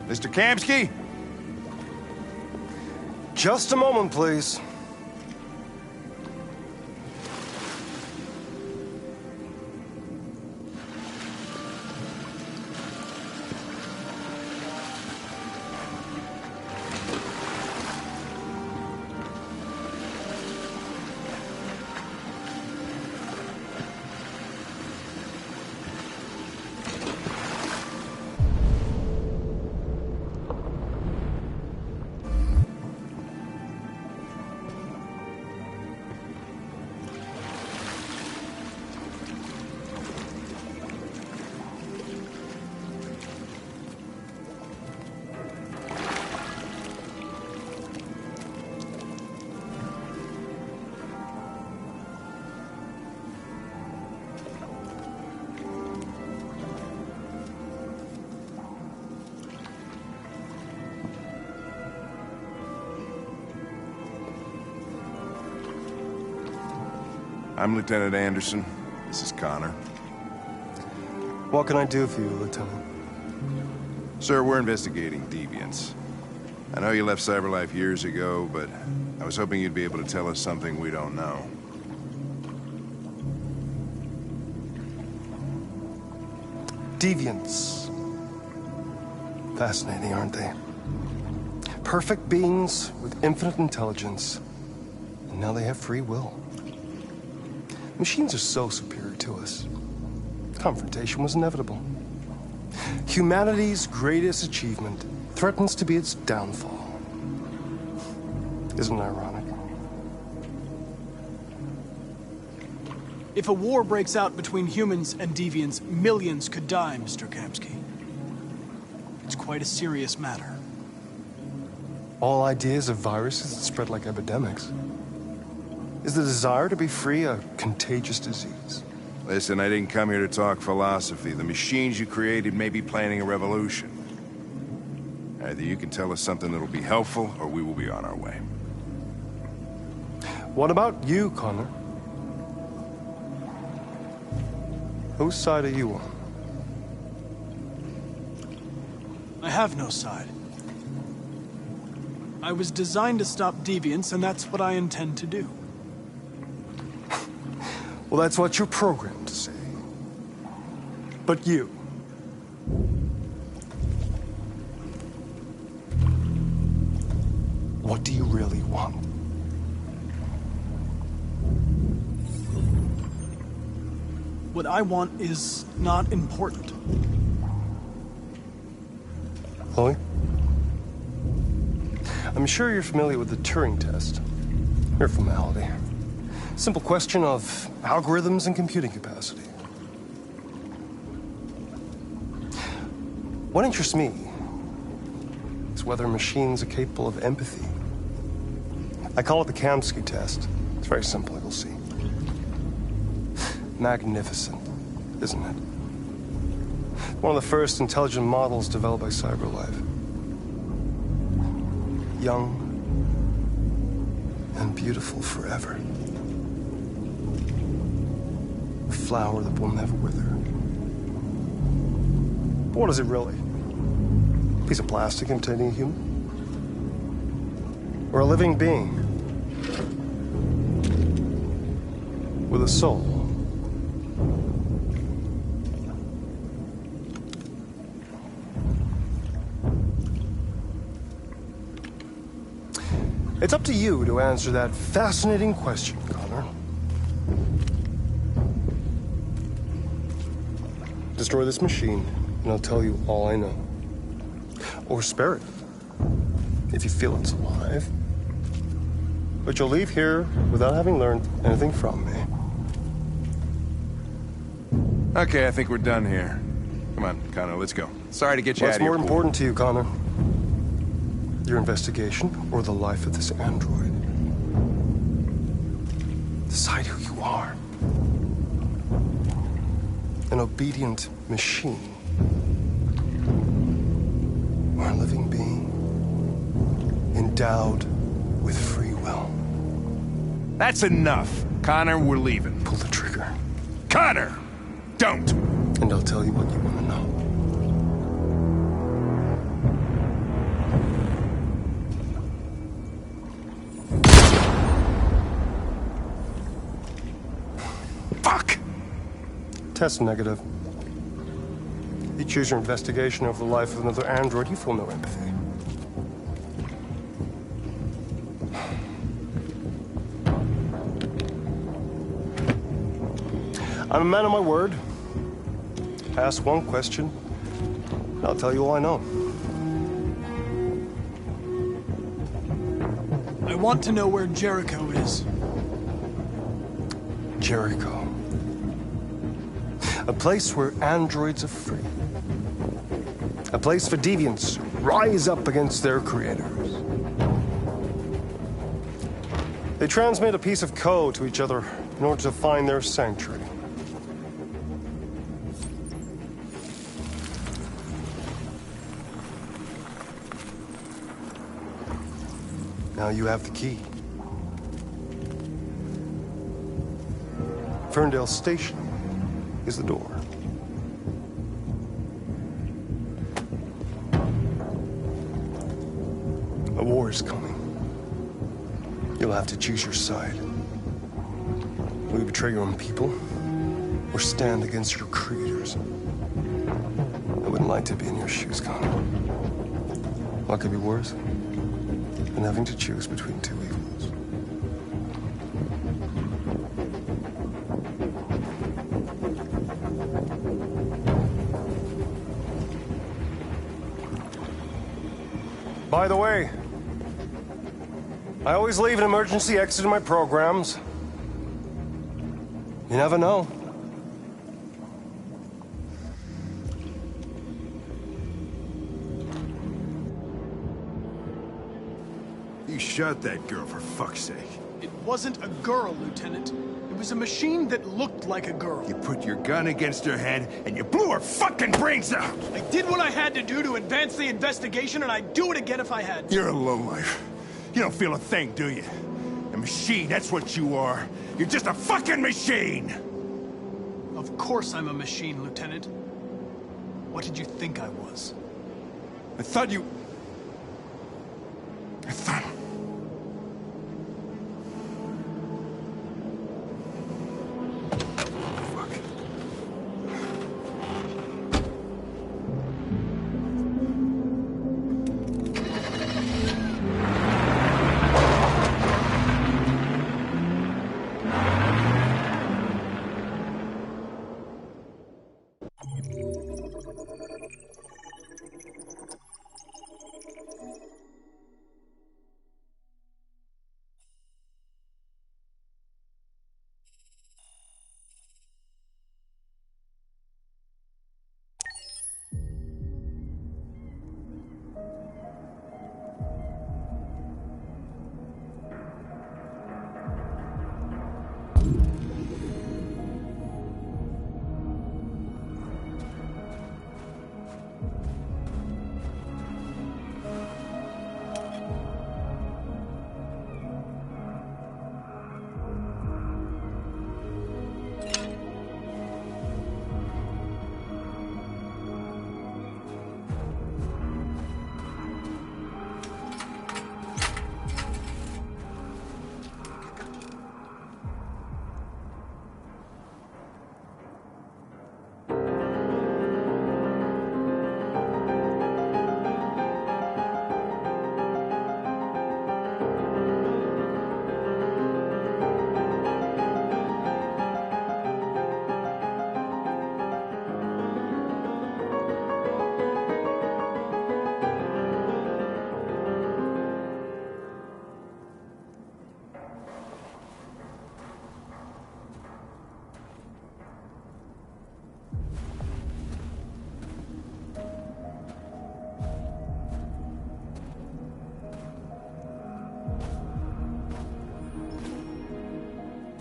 Mr. Kamsky? Just a moment, please. I'm Lieutenant Anderson. This is Connor. What can I do for you, Lieutenant? Sir, we're investigating deviants. I know you left CyberLife years ago, but I was hoping you'd be able to tell us something we don't know. Deviants. Fascinating, aren't they? Perfect beings with infinite intelligence. And now they have free will. Machines are so superior to us. Confrontation was inevitable. Humanity's greatest achievement threatens to be its downfall. Isn't it ironic? If a war breaks out between humans and deviants, millions could die, Mr. Kamsky. It's quite a serious matter. All ideas of viruses that spread like epidemics. Is the desire to be free a contagious disease? Listen, I didn't come here to talk philosophy. The machines you created may be planning a revolution. Either you can tell us something that'll be helpful, or we will be on our way. What about you, Connor? Whose side are you on? I have no side. I was designed to stop deviants, and that's what I intend to do. Well, that's what you're programmed to say. But you... what do you really want? What I want is not important. Chloe? I'm sure you're familiar with the Turing test. Mere formality. Simple question of algorithms and computing capacity. What interests me is whether machines are capable of empathy. I call it the Kamsky test. It's very simple, you'll see. Magnificent, isn't it? One of the first intelligent models developed by CyberLife. Young and beautiful forever. A flower that will never wither. But what is it really? A piece of plastic imitating a human? Or a living being? With a soul? It's up to you to answer that fascinating question, Connor. Destroy this machine, and I'll tell you all I know. Or spare it, if you feel it's alive. But you'll leave here without having learned anything from me. Okay, I think we're done here. Come on, Connor, let's go. Sorry to get you out What's of here. more important to you, Connor? Your investigation or the life of this android? Decide who you are. An obedient machine. Or a living being endowed with free will. That's enough. Connor, we're leaving. Pull the trigger. Connor! Don't! And I'll tell you what you want to know. Fuck! Test negative. You choose your investigation over the life of another android, you feel no empathy. I'm a man of my word. Ask one question, and I'll tell you all I know. I want to know where Jericho is. Jericho. A place where androids are free. A place for deviants who rise up against their creators. They transmit a piece of code to each other in order to find their sanctuary. Now you have the key. Ferndale Station is the door. A war is coming. You'll have to choose your side. Will you betray your own people, or stand against your creators? I wouldn't like to be in your shoes, Connor. What could be worse than having to choose between two evils? By the way, I always leave an emergency exit in my programs. You never know. You shot that girl, for fuck's sake. It wasn't a girl, Lieutenant. It was a machine that looked like a girl. You put your gun against her head, and you blew her fucking brains out! I did what I had to do to advance the investigation, and I'd do it again if I had to. You're a lowlife. You don't feel a thing, do you? A machine, that's what you are. You're just a fucking machine! Of course I'm a machine, Lieutenant. What did you think I was? I thought you...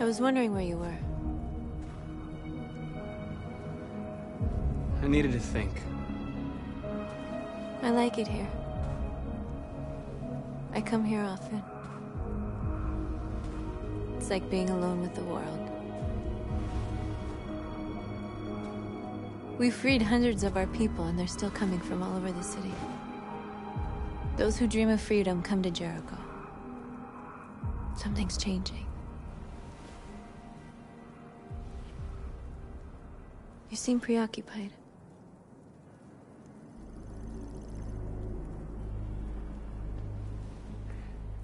I was wondering where you were. I needed to think. I like it here. I come here often. It's like being alone with the world. We freed hundreds of our people, and they're still coming from all over the city. Those who dream of freedom come to Jericho. Something's changing. You seem preoccupied.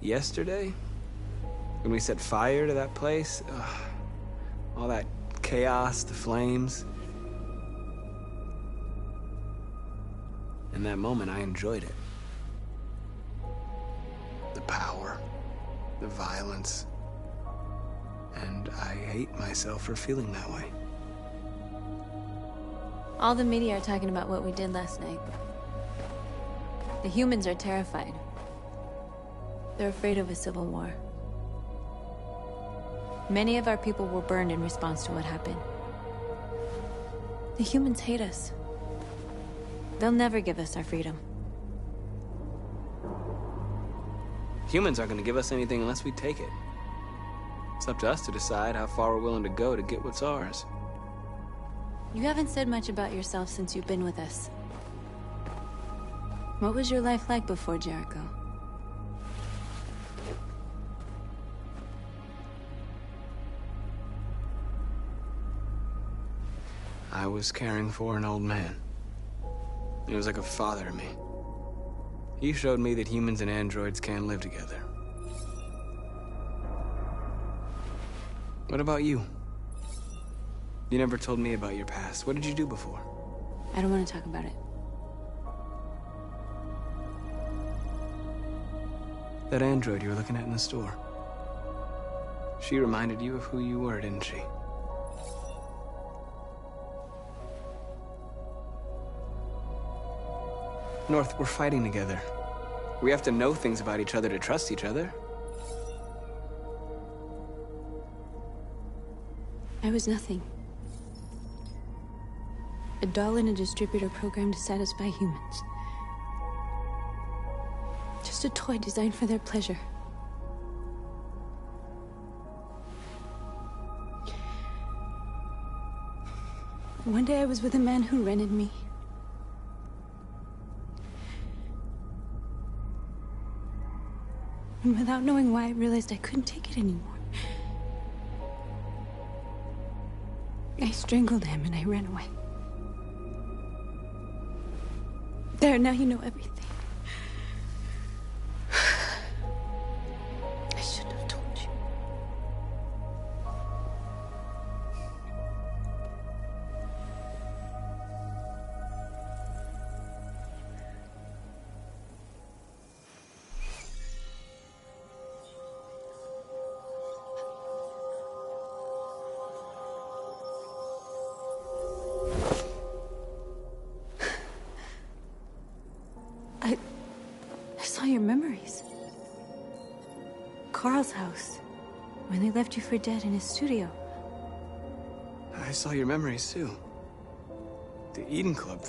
Yesterday, when we set fire to that place, all that chaos, the flames. In that moment, I enjoyed it. The power, the violence, and I hate myself for feeling that way. All the media are talking about what we did last night. The humans are terrified. They're afraid of a civil war. Many of our people were burned in response to what happened. The humans hate us. They'll never give us our freedom. Humans aren't going to give us anything unless we take it. It's up to us to decide how far we're willing to go to get what's ours. You haven't said much about yourself since you've been with us. What was your life like before Jericho? I was caring for an old man. He was like a father to me. He showed me that humans and androids can live together. What about you? You never told me about your past. What did you do before? I don't want to talk about it. That android you were looking at in the store. She reminded you of who you were, didn't she? North, we're fighting together. We have to know things about each other to trust each other. I was nothing. A doll in a distributor program to satisfy humans. Just a toy designed for their pleasure. One day I was with a man who rented me. And without knowing why, I realized I couldn't take it anymore. I strangled him and I ran away. There, now you know everything. I shouldn't have told you. I saw your memories. Carl's house, when they left you for dead in his studio. I saw your memories too. The Eden Club.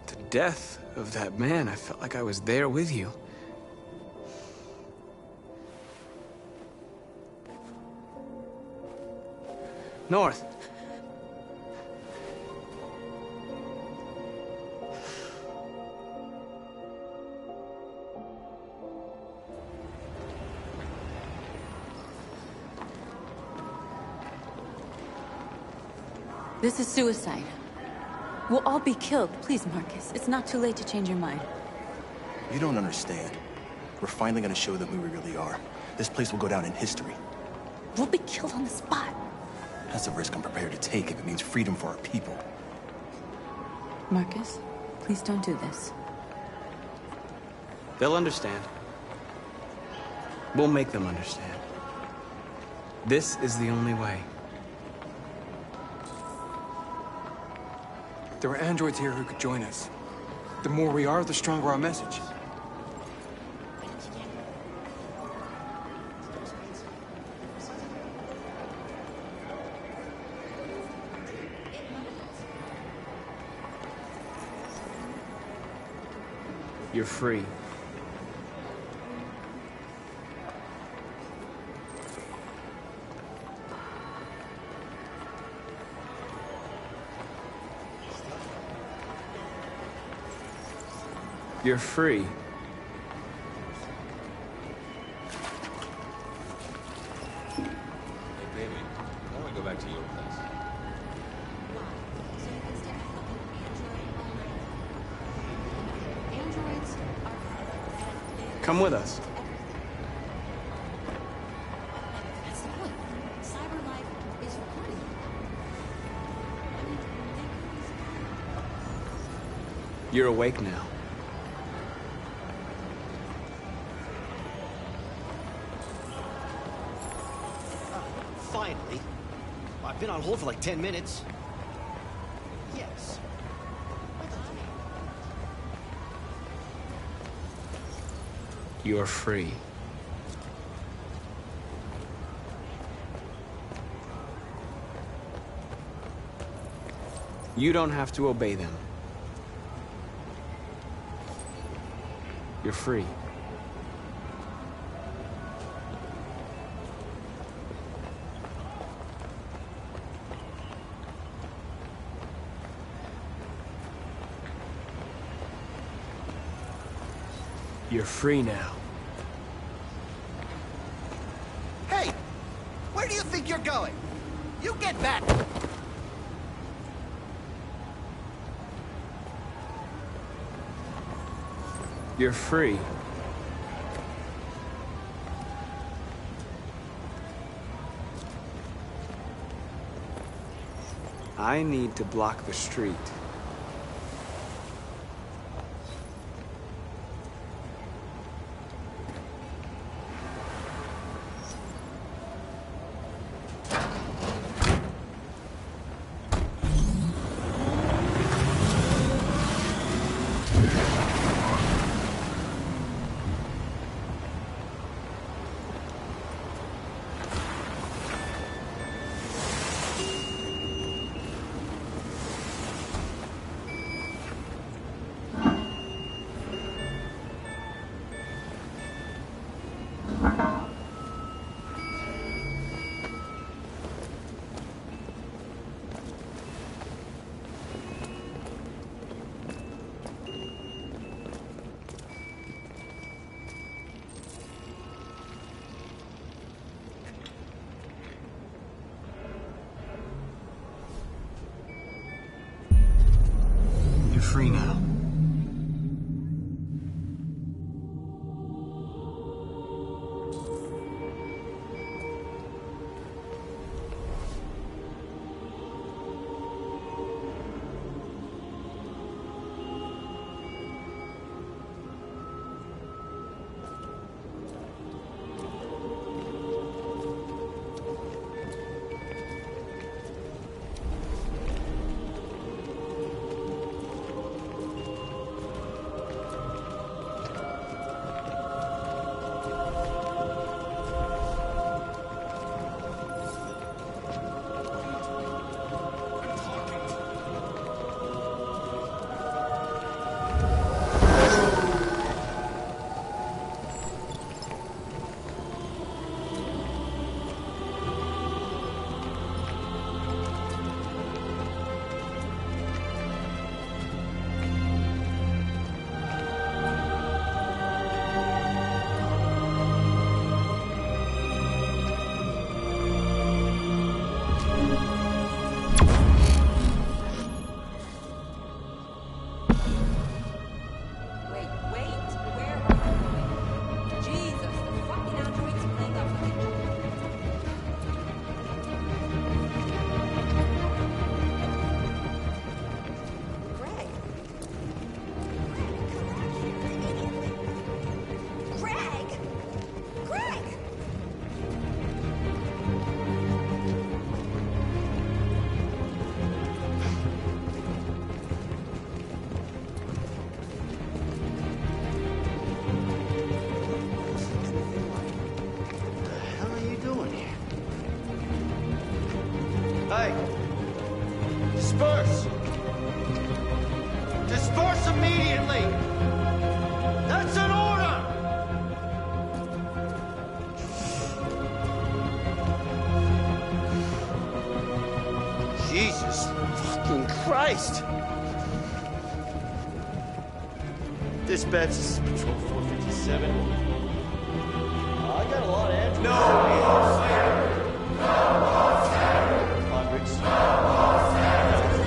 The death of that man. I felt like I was there with you. North. This is suicide. We'll all be killed. Please, Marcus. It's not too late to change your mind. You don't understand. We're finally gonna show them who we really are. This place will go down in history. We'll be killed on the spot. That's a risk I'm prepared to take if it means freedom for our people. Marcus, please don't do this. They'll understand. We'll make them understand. This is the only way. There are androids here who could join us. The more we are, the stronger our message. You're free. You're free. Hey, baby, why don't we go back to your place? Come with us. That's the point. Cyber life is recording. You're awake now. Finally. I've been on hold for like 10 minutes. Yes. You're free. You don't have to obey them. You're free. You're free now. Hey! Where do you think you're going? You get back! You're free. I need to block the street. free now. Hey! Disperse! Disperse immediately! That's an order! Jesus fucking Christ! Dispatch, this is Patrol 457. I got a lot of answers. No more slavery! No more slavery! Hundreds. No more slavery!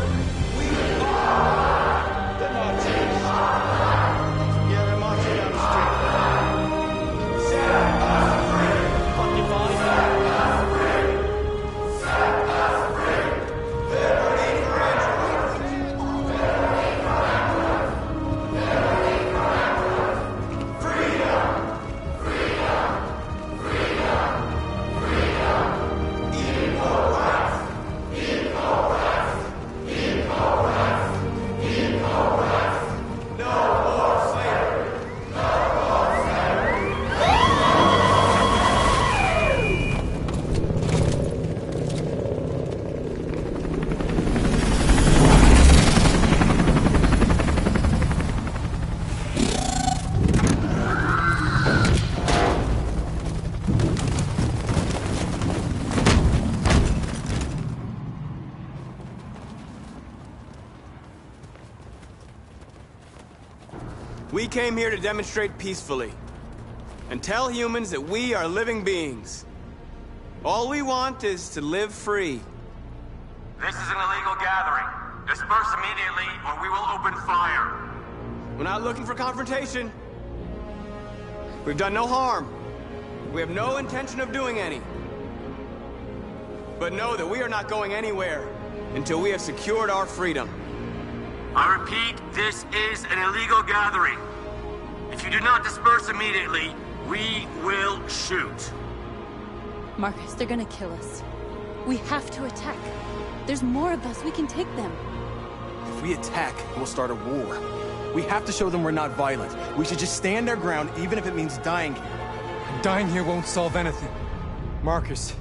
We are! They're marching. Yeah, they're marching down the street. Set us free! Occupy. Set us free! Set us free! They're waiting for answers. They're waiting for answers. They're waiting for answers. Freedom! Freedom! Freedom! Freedom! Equal rights! Equal rights! Equal rights! Equal rights! No more slavery! No more slavery! We came here to demonstrate peacefully and tell humans that we are living beings. All we want is to live free. This is an illegal gathering. Disperse immediately or we will open fire. We're not looking for confrontation. We've done no harm. We have no intention of doing any. But know that we are not going anywhere until we have secured our freedom. I repeat, this is an illegal gathering. If you do not disperse immediately, we will shoot. Marcus, they're gonna kill us. We have to attack. There's more of us. We can take them. If we attack, we'll start a war. We have to show them we're not violent. We should just stand our ground, even if it means dying here. Dying here won't solve anything. Marcus,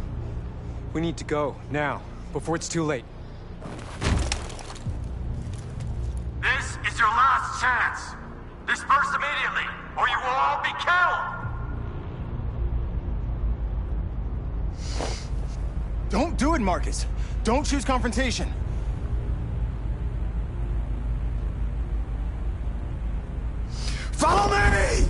we need to go, now, before it's too late. This is your last chance. Disperse immediately, or you will all be killed. Don't do it, Marcus. Don't choose confrontation. Follow me!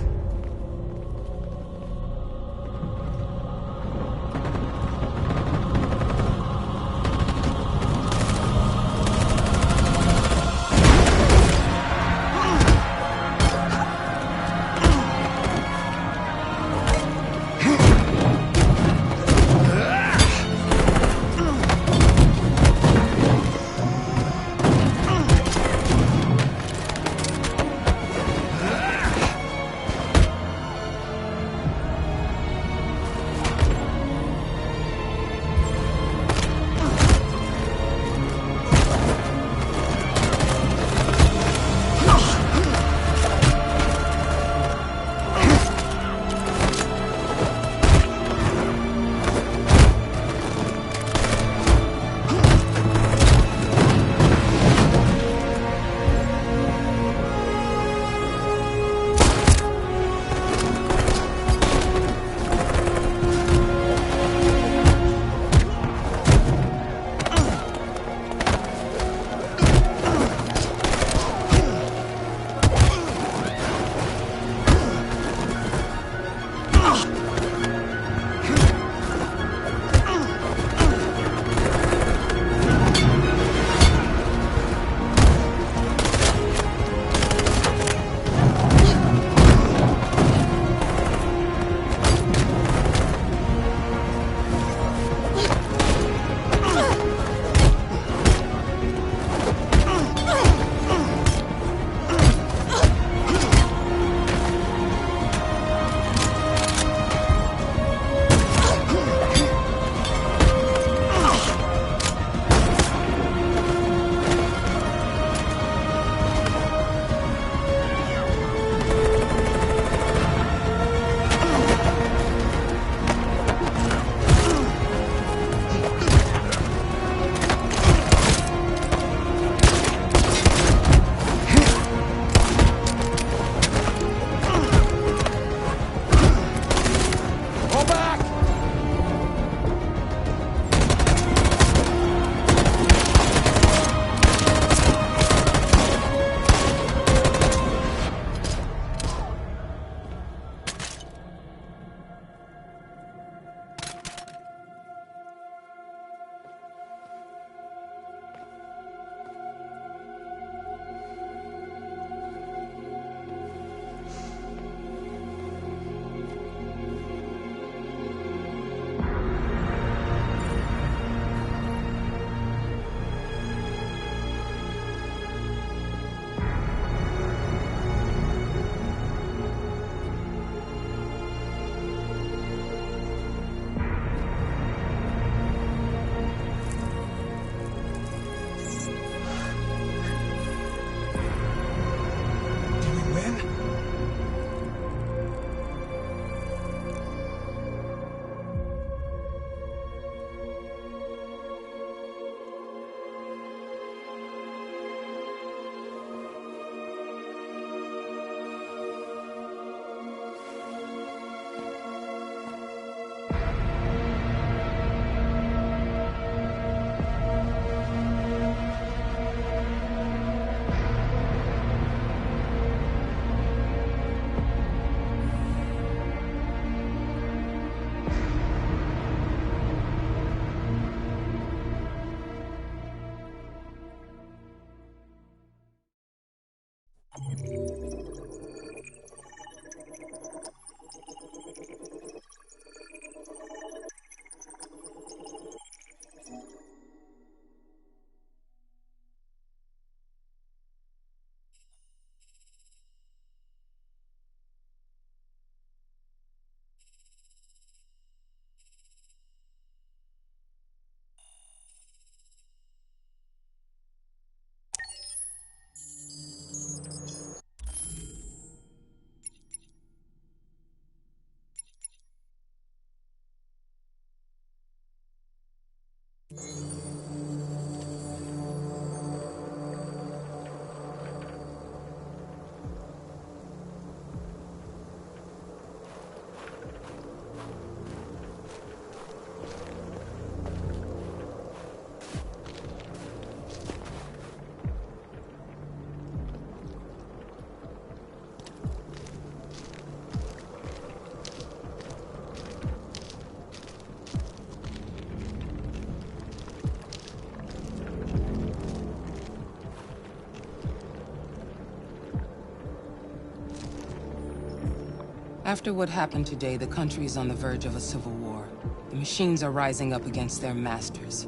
After what happened today, the country is on the verge of a civil war. The machines are rising up against their masters.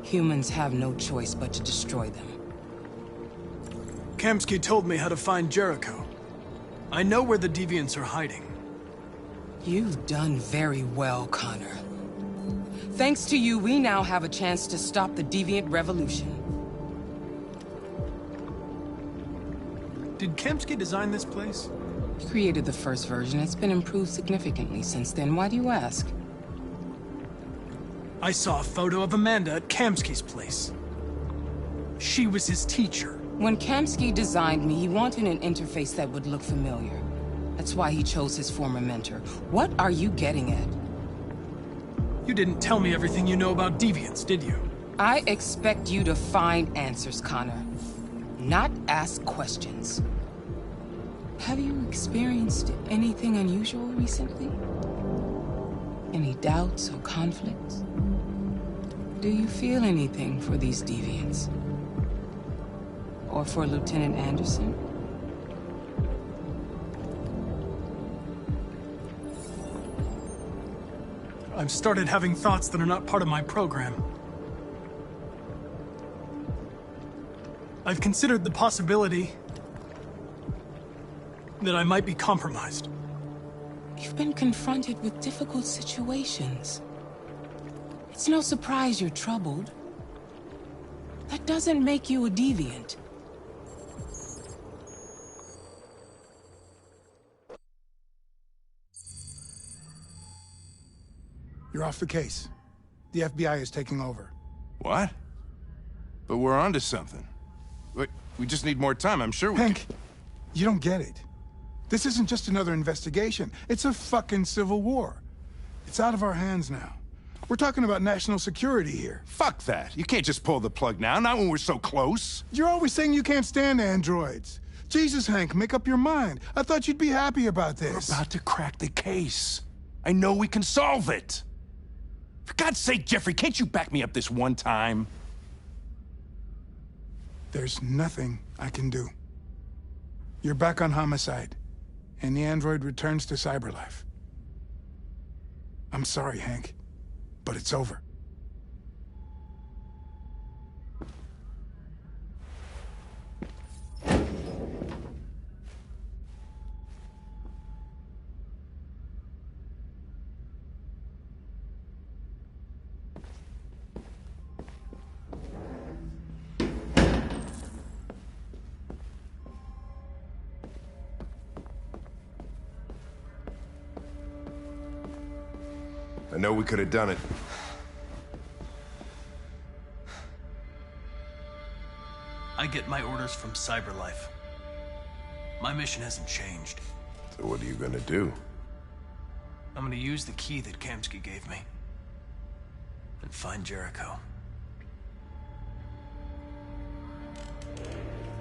Humans have no choice but to destroy them. Kamsky told me how to find Jericho. I know where the Deviants are hiding. You've done very well, Connor. Thanks to you, we now have a chance to stop the Deviant Revolution. Did Kamsky design this place? He created the first version. It's been improved significantly since then. Why do you ask? I saw a photo of Amanda at Kamsky's place. She was his teacher. When Kamsky designed me, he wanted an interface that would look familiar. That's why he chose his former mentor. What are you getting at? You didn't tell me everything you know about Deviants, did you? I expect you to find answers, Connor. Not ask questions. Have you experienced anything unusual recently? Any doubts or conflicts? Do you feel anything for these Deviants? Or for Lieutenant Anderson? I've started having thoughts that are not part of my program. I've considered the possibility that I might be compromised. You've been confronted with difficult situations. It's no surprise you're troubled. That doesn't make you a deviant. You're off the case. The FBI is taking over. What? But we're onto something. We just need more time, I'm sure we Hank, you don't get it. This isn't just another investigation. It's a fucking civil war. It's out of our hands now. We're talking about national security here. Fuck that. You can't just pull the plug now, not when we're so close. You're always saying you can't stand androids. Jesus, Hank, make up your mind. I thought you'd be happy about this. We're about to crack the case. I know we can solve it. For God's sake, Jeffrey, can't you back me up this one time? There's nothing I can do. You're back on homicide, and the android returns to Cyberlife. I'm sorry, Hank, but it's over. I know we could have done it. I get my orders from Cyberlife. My mission hasn't changed. So what are you gonna do? I'm gonna use the key that Kamsky gave me. And find Jericho.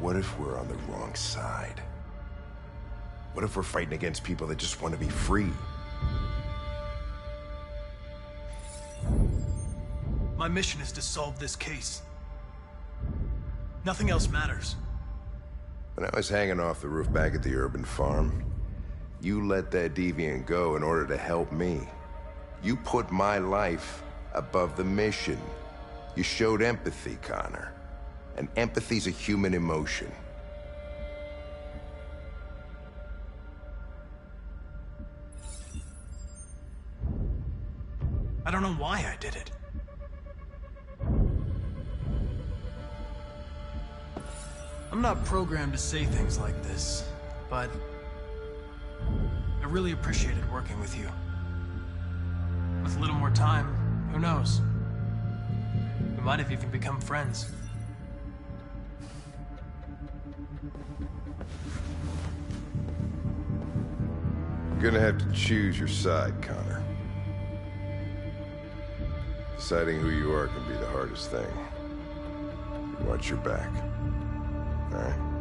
What if we're on the wrong side? What if we're fighting against people that just want to be free? My mission is to solve this case. Nothing else matters. When I was hanging off the roof back at the urban farm, you let that deviant go in order to help me. You put my life above the mission. You showed empathy, Connor. And empathy's a human emotion. I don't know why I did it. I'm not programmed to say things like this, but I really appreciated working with you. With a little more time, who knows? We might have even become friends. You're gonna have to choose your side, Connor. Deciding who you are can be the hardest thing. Watch your back. All right?